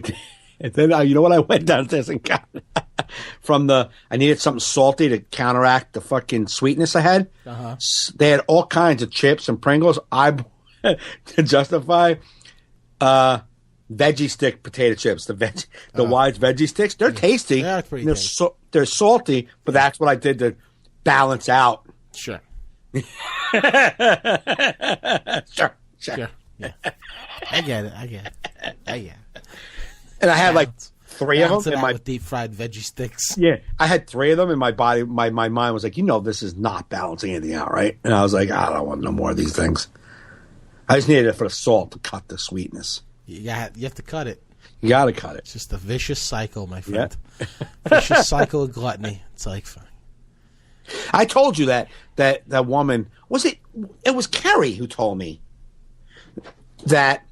And then you know what? I went downstairs and got I needed something salty to counteract the fucking sweetness I had. They had all kinds of chips and Pringles. To justify veggie stick potato chips, the Wise veggie sticks. They're tasty. Yeah, pretty tasty. They're salty, but that's what I did to balance out. Sure. Sure. Yeah. I get it. And I had like 3 of them in my with deep fried veggie sticks. Yeah, I had 3 of them, and my body, my mind was like, this is not balancing anything out, right? And I was like, I don't want no more of these things. I just needed it for the salt to cut the sweetness. You have to cut it. You got to cut it. It's just a vicious cycle, my friend. Yeah. Vicious cycle of gluttony. It's like fine. I told you that woman it was Carrie who told me that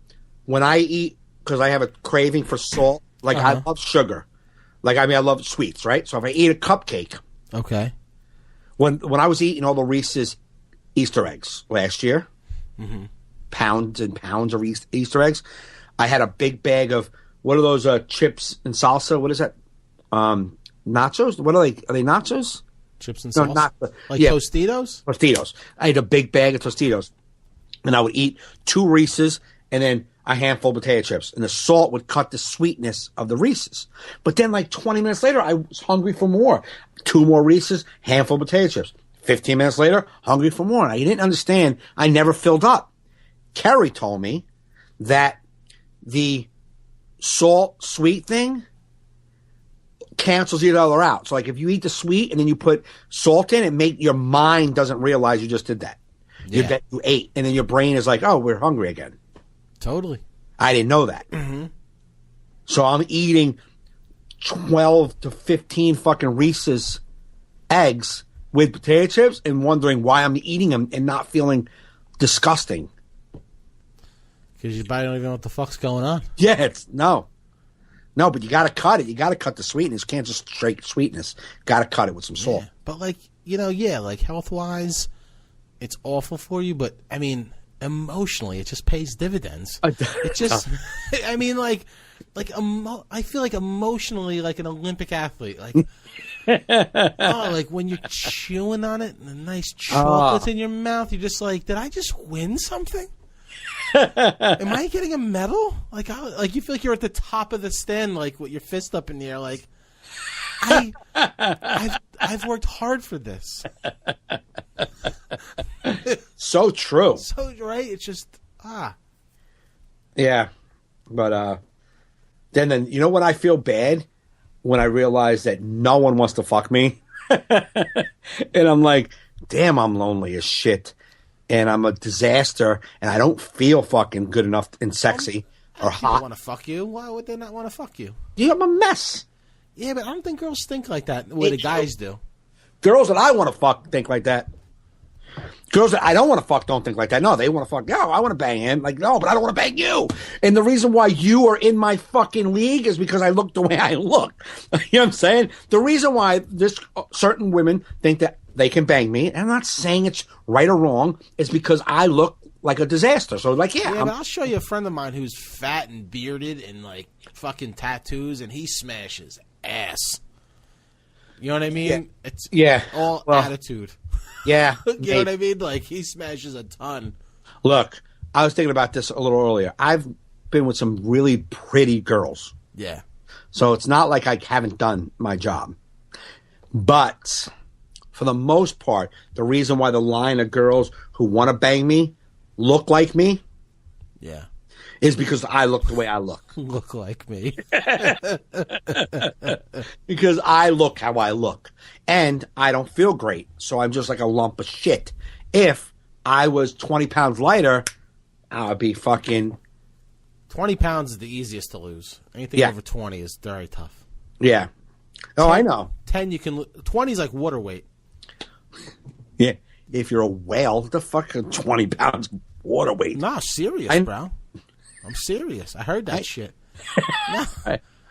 when I eat, because I have a craving for salt, like I love sugar, I love sweets, right? So if I eat a cupcake, okay. When I was eating all the Reese's Easter eggs last year, pounds and pounds of Easter eggs, I had a big bag of what are those chips and salsa? What is that? Nachos? What are they? Are they nachos? Chips and salsa? No, not Tostitos? Tostitos. I had a big bag of Tostitos. And I would eat 2 Reese's and then a handful of potato chips. And the salt would cut the sweetness of the Reese's. But then 20 minutes later, I was hungry for more. 2 more Reese's, handful of potato chips. 15 minutes later, hungry for more. And I didn't understand. I never filled up. Carrie told me that the salt-sweet thing cancels each other out. So if you eat the sweet and then you put salt in, your mind doesn't realize you just did that. Yeah. You ate, and then your brain is like, oh, we're hungry again. Totally. I didn't know that. Mm-hmm. So I'm eating 12 to 15 fucking Reese's eggs with potato chips and wondering why I'm eating them and not feeling disgusting. Because your body don't even know what the fuck's going on. Yeah, no, but you got to cut it. You got to cut the sweetness. You can't just straight sweetness. Got to cut it with some salt. Yeah. But health-wise, it's awful for you, but I mean, emotionally, it just pays dividends. It just, I mean, I feel like emotionally, like an Olympic athlete. When you're chewing on it and the nice chocolate's in your mouth, you're just like, did I just win something? Am I getting a medal? You feel like you're at the top of the stand, with your fist up in the air, I've worked hard for this. So true. So right, it's just Yeah, but then when I feel bad when I realize that no one wants to fuck me, and I'm like, damn, I'm lonely as shit, and I'm a disaster, and I don't feel fucking good enough and sexy or hot. People want to fuck you? Why would they not want to fuck you? I'm a mess. Yeah, but I don't think girls think like that the way the guys do. Girls that I want to fuck think like that. Girls that I don't want to fuck don't think like that. No, they want to fuck. No, I want to bang him. No, but I don't want to bang you. And the reason why you are in my fucking league is because I look the way I look. You know what I'm saying? The reason why certain women think that they can bang me, and I'm not saying it's right or wrong, is because I look like a disaster. So but I'll show you a friend of mine who's fat and bearded and fucking tattoos, and he smashes ass. You know what I mean? Yeah. It's all attitude. Yeah. You know what I mean? He smashes a ton. Look, I was thinking about this a little earlier. I've been with some really pretty girls. Yeah. So it's not like I haven't done my job. But for the most part, the reason why the line of girls who want to bang me look like me, yeah, is because I look the way I look. Look like me. Because I look how I look. And I don't feel great. So I'm just like a lump of shit. If I was 20 pounds lighter, I would be fucking... 20 pounds is the easiest to lose. Anything over 20 is very tough. Yeah. Oh, 10, I know. 10 you can... 20 is like water weight. Yeah. If you're a whale, the fucking 20 pounds water weight. Nah, serious, bro. I'm serious. I heard that shit. No.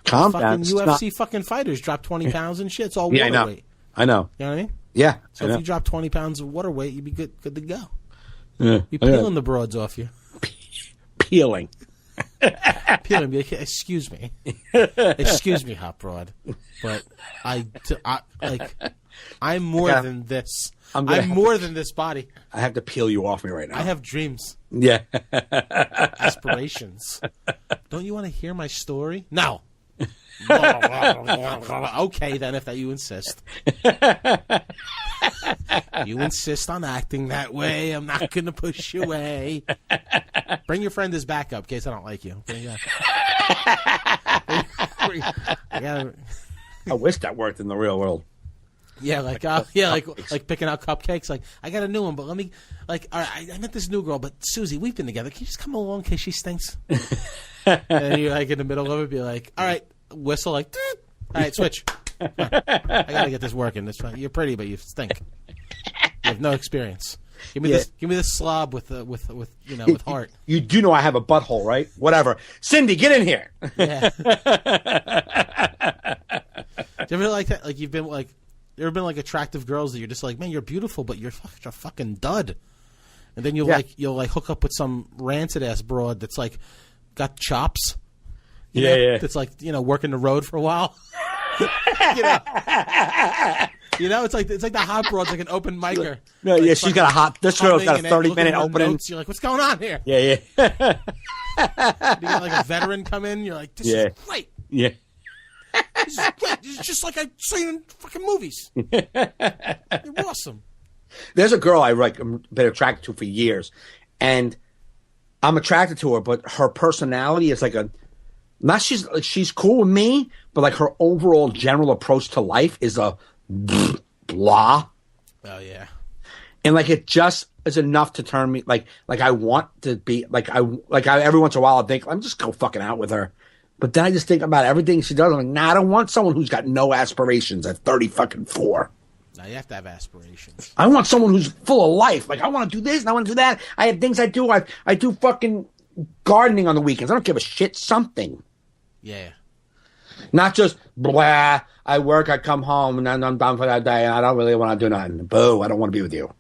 Calm fucking down. UFC fucking fighters drop 20 pounds and shit. It's all water weight. I know. You know what I mean? Yeah. So if you drop 20 pounds of water weight, you'd be good to go. Yeah. You're peeling the broads off you. Peeling. Peel and be like, excuse me, hot broad, but I'm more than this. I'm more than this body. I have to peel you off me right now. I have dreams. Yeah. Aspirations. Don't you want to hear my story? No. Okay, then, if that you insist. You insist on acting that way. I'm not going to push you away. Bring your friend as backup in case I don't like you. I wish that worked in the real world. Yeah, like picking out cupcakes. Like, I got a new one, but let me, all right, I met this new girl, but Susie, we've been together. Can you just come along in case she stinks? And you're like in the middle of it, be like, all right, whistle, like, all right, switch. I gotta get this working. It's fine. You're pretty, but you stink. You have no experience. Give me this slob with heart. You do know I have a butthole, right? Whatever. Cindy, get in here. Yeah. Do you ever like that? Like, you've been like. There have been like attractive girls that you're just like, man, you're beautiful, but you're such a fucking dud. And then you'll hook up with some rancid ass broad that's like got chops. That's like, working the road for a while. It's like the hot broad's like an open micer. No, like, yeah, she's got a hot. This girl's got a 30-minute opening. Notes, you're like, what's going on here? Yeah. You got like a veteran come in. You're like, this is great. Yeah. This is great. This is just like I've seen in fucking movies. You're awesome. There's a girl I've been attracted to for years, and I'm attracted to her, but her personality is she's cool with me, but like her overall general approach to life is a blah. Oh yeah. And like it just is enough to turn me like I want to be I every once in a while I think I'm just go fucking out with her. But then I just think about everything she does. I'm like, nah, I don't want someone who's got no aspirations at 34. Now you have to have aspirations. I want someone who's full of life. Like, I want to do this and I want to do that. I have things I do. I do fucking gardening on the weekends. I don't give a shit. Something. Yeah. Not just blah. I work. I come home and then I'm done for that day. And I don't really want to do nothing. Boo! I don't want to be with you.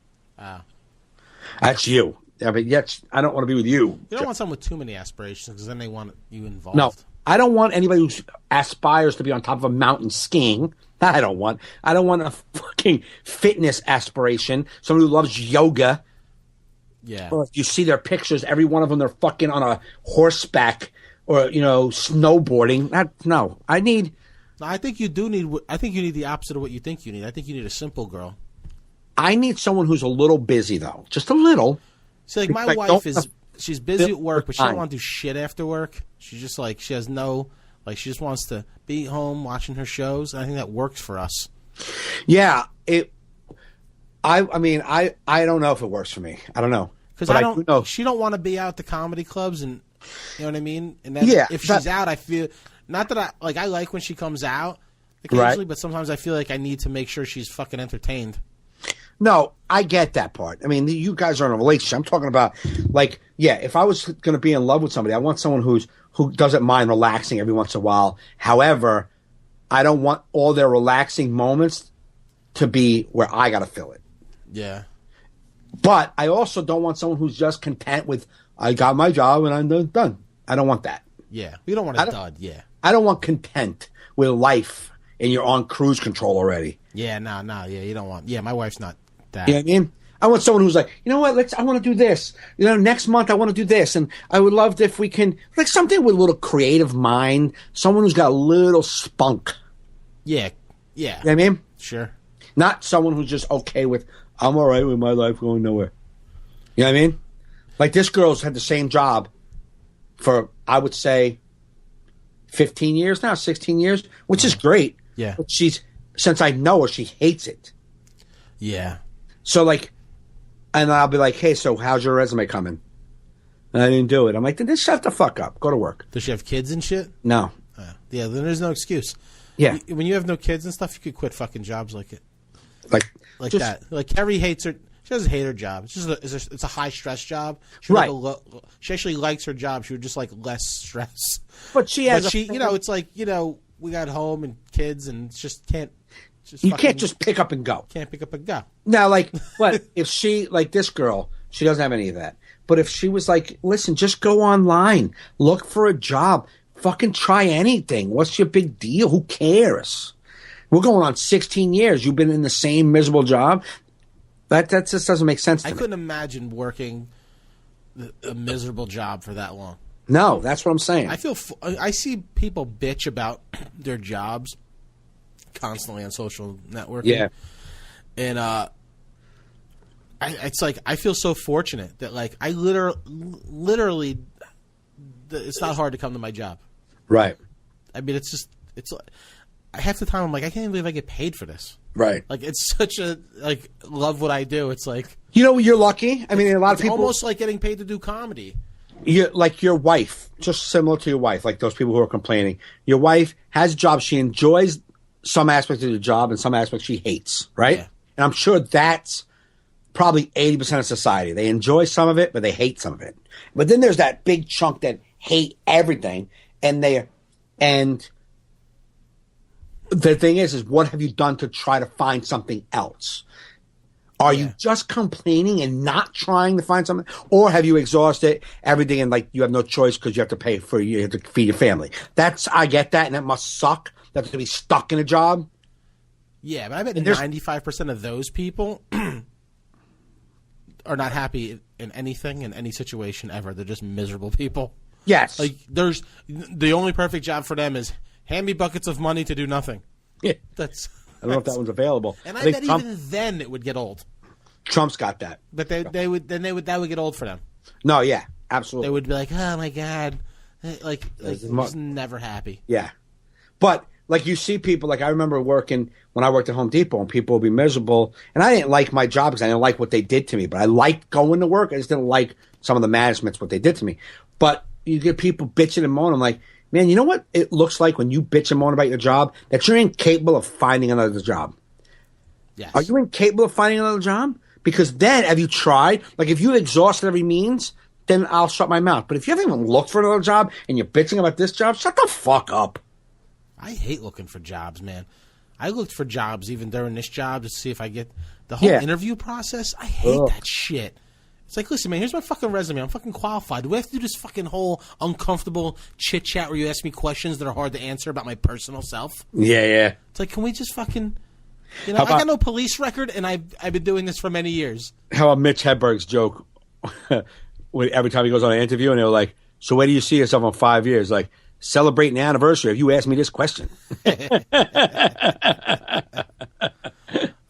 That's you. I mean, yes, I don't want to be with you. You don't want someone with too many aspirations because then they want you involved. No. I don't want anybody who aspires to be on top of a mountain skiing. That I don't want. I don't want a fucking fitness aspiration. Someone who loves yoga. Yeah. Or if you see their pictures, every one of them, they're fucking on a horseback or, snowboarding. No. I think you do need. I think you need the opposite of what you think you need. I think you need a simple girl. I need someone who's a little busy, though. Just a little. See, like, my wife is. She's busy at work, but she don't want to do shit after work. She's just like, she has no, like, she just wants to be home watching her shows. And I think that works for us. Yeah. I don't know if it works for me. I don't know. Because I don't know. She don't want to be out at the comedy clubs and, you know what I mean? And then if she's out, I feel, not that I like when she comes out occasionally, but sometimes I feel like I need to make sure she's fucking entertained. No, I get that part. I mean, you guys are in a relationship. I'm talking about, like, if I was going to be in love with somebody, I want someone who doesn't mind relaxing every once in a while. However, I don't want all their relaxing moments to be where I got to fill it. Yeah. But I also don't want someone who's just content with, I got my job and I'm done. I don't want that. Yeah. You don't want a dud. Yeah. I don't want content with life and you're on cruise control already. Yeah. No. Yeah. You don't want. Yeah. My wife's not. That. You know what I mean? I want someone who's like, you know what? I want to do this. Next month I want to do this, and I would love if we can, like, something with a little creative mind. Someone who's got a little spunk. Yeah. You know what I mean? Sure. Not someone who's just okay with, I'm all right with my life going nowhere. You know what I mean? Like, this girl's had the same job for, I would say, 15 years now, 16 years, which is great. Yeah. But since I know her, she hates it. Yeah. So, like, and I'll be like, hey, so how's your resume coming? And I didn't do it. I'm like, then just shut the fuck up. Go to work. Does she have kids and shit? No. Yeah, then there's no excuse. Yeah. When you have no kids and stuff, you could quit fucking jobs like it. Like just, that. Like, Carrie hates her. She doesn't hate her job. It's just it's a high stress job. She actually likes her job. She would just like less stress. But she has. It's like, we got home and kids and just can't. You can't just pick up and go. Can't pick up and go. Now, like, but if she, like this girl, she doesn't have any of that. But if she was like, listen, just go online, look for a job, fucking try anything. What's your big deal? Who cares? We're going on 16 years. You've been in the same miserable job. That just doesn't make sense to me. I couldn't imagine working a miserable job for that long. No, that's what I'm saying. I see people bitch about their jobs constantly on social networking. Yeah. And it's like I feel so fortunate that like I literally it's not hard to come to my job. Right. I mean, it's half the time I'm like, I can't even believe I get paid for this. Right. Like it's such a love what I do. It's like, you know, you're lucky. I mean, a lot of people almost like getting paid to do comedy. You're like your wife, just similar to your wife, like those people who are complaining. Your wife has a job. She enjoys some aspects of the job and some aspects she hates, right? Yeah. And I'm sure that's probably 80% of society. They enjoy some of it, but they hate some of it. But then there's that big chunk that hate everything. And the thing is what have you done to try to find something else? Are you just complaining and not trying to find something? Or have you exhausted everything and like you have no choice because you have to feed your family? I get that, and it must suck that to be stuck in a job. Yeah, but I bet 95% of those people are not happy in anything, in any situation ever. They're just miserable people. Yes. Like the only perfect job for them is hand me buckets of money to do nothing. Yeah. I don't know if that one's available. And I bet even then it would get old. Trump's got that. But that would get old for them. No, yeah, absolutely. They would be like, oh my God. Like just never happy. Yeah. But like you see people, like I remember working when I worked at Home Depot and people would be miserable. And I didn't like my job because I didn't like what they did to me. But I liked going to work. I just didn't like some of the management's what they did to me. But you get people bitching and moaning. I'm like, man, you know what it looks like when you bitch and moan about your job? That you're incapable of finding another job. Yes. Are you incapable of finding another job? Because then, have you tried? Like, if you exhausted every means, then I'll shut my mouth. But if you haven't even looked for another job and you're bitching about this job, shut the fuck up. I hate looking for jobs, man. I looked for jobs even during this job to see if I get the whole interview process. I hate that shit. It's like, listen, man, here's my fucking resume. I'm fucking qualified. Do we have to do this fucking whole uncomfortable chit-chat where you ask me questions that are hard to answer about my personal self? Yeah. It's like, can we just fucking... You know, I got no police record, and I've been doing this for many years. How about Mitch Hedberg's joke every time he goes on an interview, and they're like, so where do you see yourself in 5 years? Like, celebrating the anniversary if you ask me this question.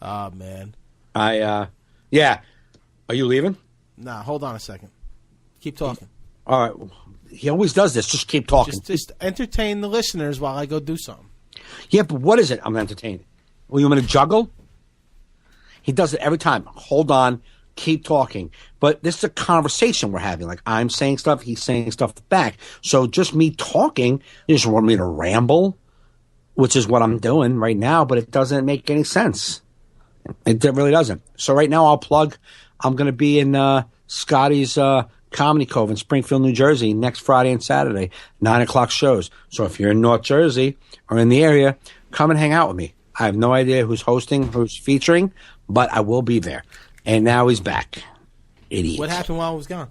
Oh, man. Yeah. Are you leaving? Nah, hold on a second. Keep talking. All right. He always does this. Just keep talking. Just entertain the listeners while I go do something. Yeah, but what is it? I'm entertaining. Well, you want to juggle? He does it every time. Hold on. Keep talking. But this is a conversation we're having. Like, I'm saying stuff, he's saying stuff back. So just me talking, you just want me to ramble, which is what I'm doing right now, but it doesn't make any sense. It really doesn't. So right now I'll plug, I'm going to be in Scotty's Comedy Cove in Springfield, New Jersey next Friday and Saturday, 9 o'clock shows. So if you're in North Jersey or in the area, come and hang out with me. I have no idea who's hosting, who's featuring, but I will be there. And now he's back. Idiot. What happened while I was gone?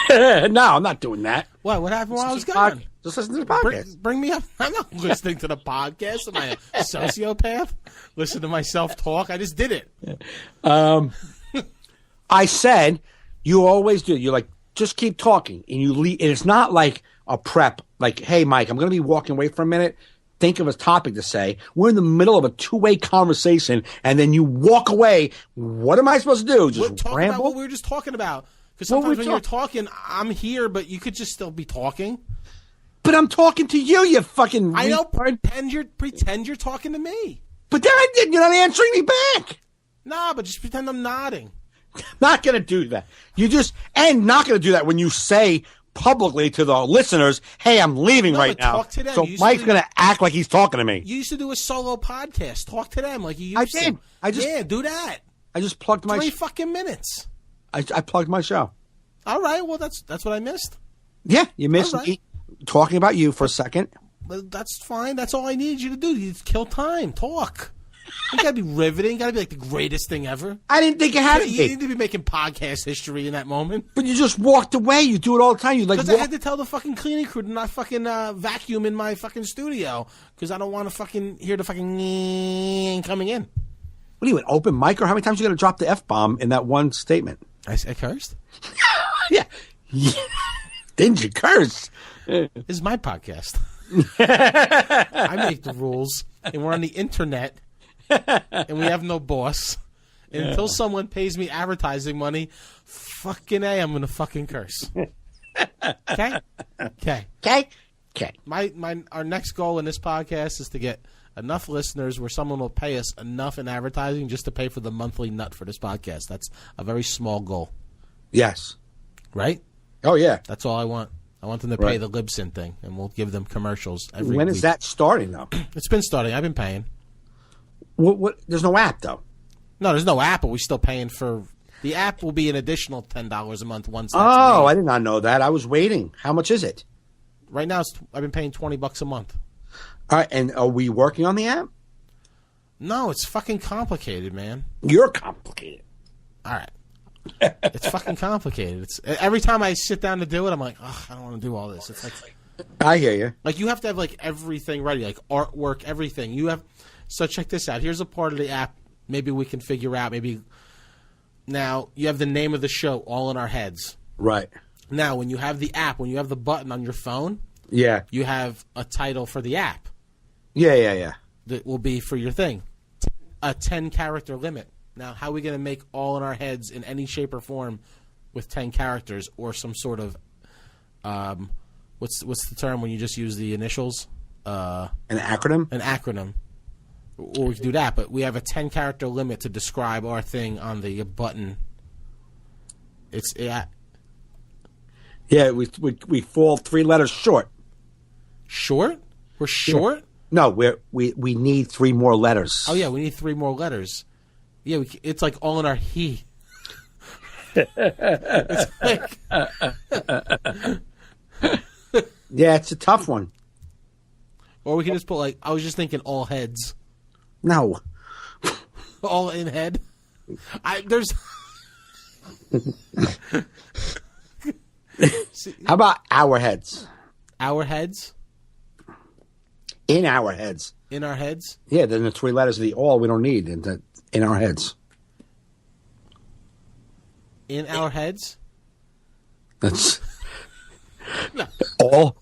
No, I'm not doing that. What happened while I was gone? Just listen to the podcast. Bring me up. I'm not listening to the podcast. Am I a sociopath? Listen to myself talk? I just did it. I said, you always do. You're like, just keep talking. And you leave. And it's not like a prep. Like, hey, Mike, I'm going to be walking away for a minute. Think of a topic to say. We're in the middle of a two-way conversation, and then you walk away. What am I supposed to do? Just talk ramble? about what we were just talking about. Because sometimes when you're talking, I'm here, but you could just still be talking. But I'm talking to you, you fucking... I know. Pretend you're talking to me. But then you're not answering me back. Nah, but just pretend I'm nodding. Not going to do that. And not going to do that when you say publicly to the listeners, hey, I'm leaving right now. Talk to them. So Mike's going to act like he's talking to me. You used to do a solo podcast. Talk to them like you used to. I did. Yeah, do that. I just plugged my... 3 fucking minutes. I plugged my show. All right, well, that's what I missed. Yeah, you missed me talking about you for a second. But that's fine. That's all I needed you to do. You just kill time. Talk. You gotta be riveting. You gotta be like the greatest thing ever. I didn't think it had to You be. need to be making podcast history in that moment. But you just walked away. You do it all the time. You like Because I had to tell the fucking cleaning crew to not fucking vacuum in my fucking studio because I don't want to fucking hear the fucking coming in. What are you, an open mic, or how many times you got to drop the F-bomb in that one statement? I cursed? Yeah. Didn't you curse? This is my podcast. I make the rules, and we're on the internet, and we have no boss. And until someone pays me advertising money, fucking A, I'm going to fucking curse. Okay? Okay. Okay. Okay. Our next goal in this podcast is to get enough listeners where someone will pay us enough in advertising just to pay for the monthly nut for this podcast. That's a very small goal. Yes. Right? Oh, yeah. That's all I want. I want them to pay the Libsyn thing, and we'll give them commercials every When week. is that starting, though? It's been starting. I've been paying. What? There's no app, though. No, there's no app, but we're still paying for... The app will be an additional $10 a month once that's Oh, made. I did not know that. I was waiting. How much is it? Right now, I've been paying $20 a month. All right, and are we working on the app? No, it's fucking complicated, man. You're complicated. All right. It's fucking complicated. It's every time I sit down to do it, I'm like, oh, I don't want to do all this. It's I hear you. like you have to have like everything ready, like artwork, everything. You have. So check this out. Here's a part of the app. Maybe we can figure out. Maybe now you have the name of the show all in our heads. Right. Now, when you have the app, when you have the button on your phone, Yeah. you have a title for the app Yeah. that will be for your thing. A 10-character limit. Now, how are we going to make all in our heads in any shape or form with 10 characters or some sort of what's the term when you just use the initials? An acronym? An acronym. Or we can do that, but we have a 10-character limit to describe our thing on the button. Yeah, we fall 3 letters short. Short? We're short? No, we need 3 more letters. Oh, yeah, we need 3 more letters. Yeah, it's like all in our he. It's like... Yeah, it's a tough one. Or we can just put like, I was just thinking all heads. No. All in head. There's... How about our heads? Our heads? In our heads. In our heads? Yeah, then the 3 letters of the all we don't need in our heads. In our heads? That's No.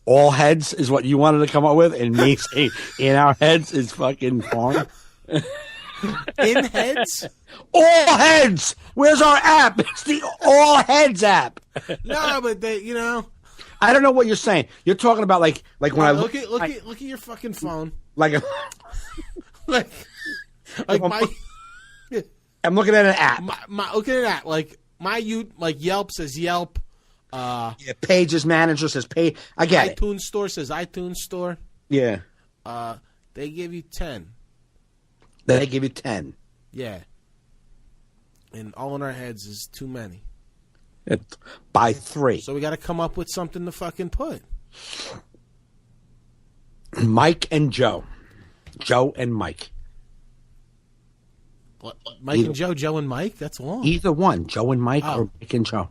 all heads is what you wanted to come up with, and me saying in our heads is fucking foreign. In heads? All heads. Where's our app? It's the all heads app. No, but they, I don't know what you're saying. You're talking about like when I look at your fucking phone. like Like my I'm looking at an app. look at that. Like Yelp says Yelp. Yeah, Pages Manager says pay. I get it. iTunes Store says iTunes Store. Yeah. They give you 10. Then they give you 10. Yeah. And all in our heads is too many. By 3. So we got to come up with something to fucking put. Mike and Joe. Joe and Mike. What, Mike and Joe, Joe and Mike? That's long. Either one. Joe and Mike or Mike and Joe.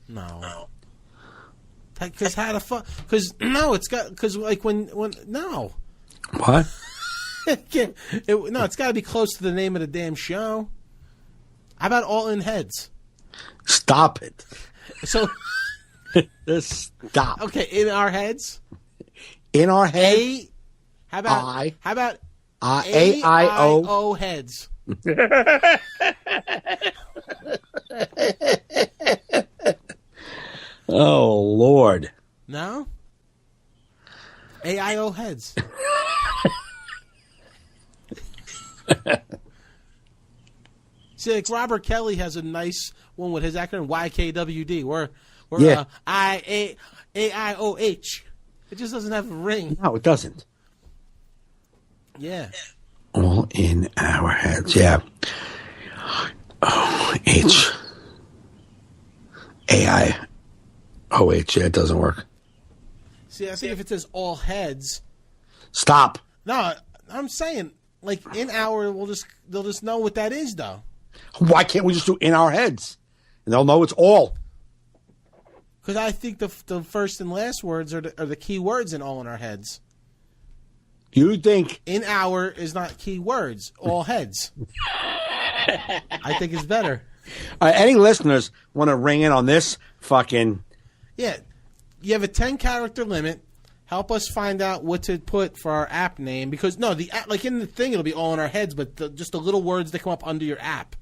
No. Because how the fuck? Because no, it's got because like when no. What? No, it's got to be close to the name of the damn show. How about All in Heads? Stop it. So Just stop. okay, in our heads. In our head. How about A-I-O heads? Oh Lord. No. AIO heads. See, like Robert Kelly has a nice one with his acronym YKWD. We're Yeah. AIOH. It just doesn't have a ring. No, it doesn't. Yeah. All in our heads. Yeah. O-H. A-I-O-H. Yeah, it doesn't work. See, I think if it says all heads. Stop. No, I'm saying like in our, they'll just know what that is though. Why can't we just do in our heads? And they'll know it's all. Because I think the first and last words are the key words in all in our heads. You think in our is not key words, all heads. I think it's better. Any listeners want to ring in on this fucking... Yeah. You have a 10-character limit. Help us find out what to put for our app name. Because, no, the app, like in the thing, it'll be all in our heads, but just the little words that come up under your app.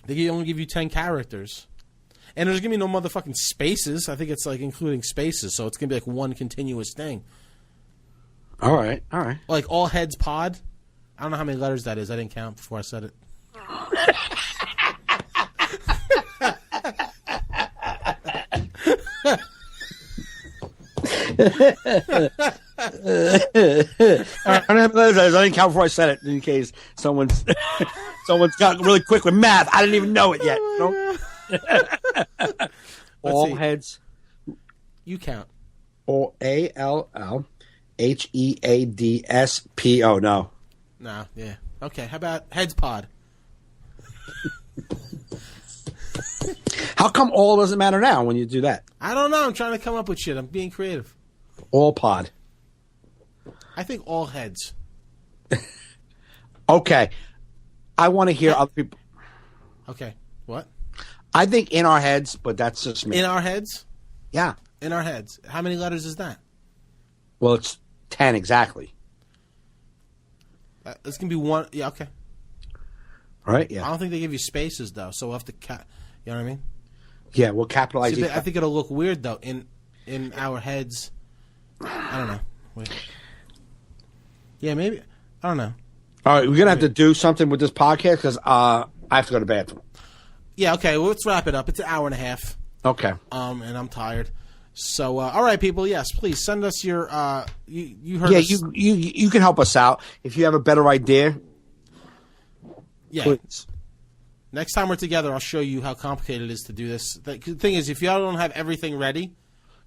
They only give you 10 characters. And there's going to be no motherfucking spaces. I think it's like including spaces, so it's going to be like one continuous thing. All right. Like all heads pod. I don't know how many letters that is. I didn't count before I said it. I didn't count before I said it in case someone's got really quick with math. I didn't even know it yet. All heads. You count. Or ALLHEADSPO. No. No. Yeah. Okay. How about heads pod? How come all doesn't matter now when you do that? I don't know. I'm trying to come up with shit. I'm being creative. All pod. I think all heads. Okay. I want to hear other people. Okay. What? I think in our heads, but that's just me. In our heads? Yeah. In our heads. How many letters is that? Well, it's 10 exactly. It's going to be one. Yeah, okay. All right, yeah. I don't think they give you spaces, though, so we'll have to you know what I mean? Yeah, we'll capitalize it. I think it'll look weird, though, in our heads. I don't know. Wait. Yeah, maybe. I don't know. All right, we're going to have to do something with this podcast because I have to go to the bathroom. Yeah, okay, well, let's wrap it up. It's an hour and a half. Okay. And I'm tired. So, all right, people, yes, please send us your, you heard us. Yeah, you can help us out. If you have a better idea. Yeah. Please. Next time we're together, I'll show you how complicated it is to do this. The thing is, if y'all don't have everything ready,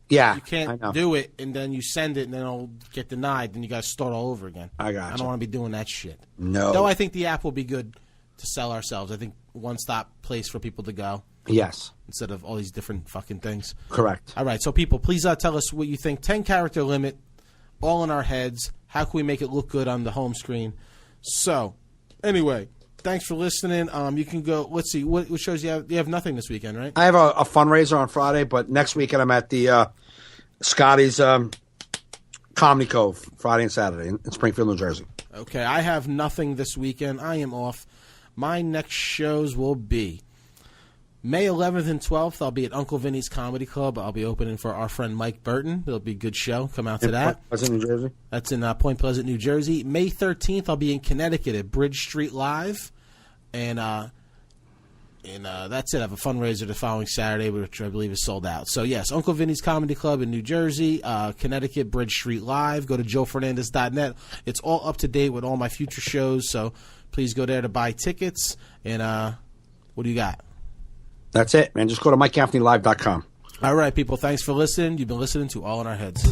you can't do it, and then you send it, and then it'll get denied, then you got to start all over again. I got you. I don't want to be doing that shit. No. Though I think the app will be good to sell ourselves. I think one-stop place for people to go. Yes. Instead of all these different fucking things. Correct. All right, so people, please tell us what you think. 10-character limit, all in our heads. How can we make it look good on the home screen? So, anyway, thanks for listening. You can go, let's see, what shows you have? You have nothing this weekend, right? I have a fundraiser on Friday, but next weekend I'm at the Scotty's Comedy Cove, Friday and Saturday in Springfield, New Jersey. Okay, I have nothing this weekend. I am off. My next shows will be May 11th and 12th. I'll be at Uncle Vinny's Comedy Club. I'll be opening for our friend Mike Burton. It'll be a good show. Come out to that. Point Pleasant, New Jersey. That's in Point Pleasant, New Jersey. May 13th, I'll be in Connecticut at Bridge Street Live. And that's it. I have a fundraiser the following Saturday, which I believe is sold out. So, yes, Uncle Vinny's Comedy Club in New Jersey, Connecticut, Bridge Street Live. Go to joefernandez.net. It's all up to date with all my future shows, so please go there to buy tickets. And what do you got? That's it, man. Just go to MikeAnthonyLive.com. All right, people. Thanks for listening. You've been listening to All in Our Heads.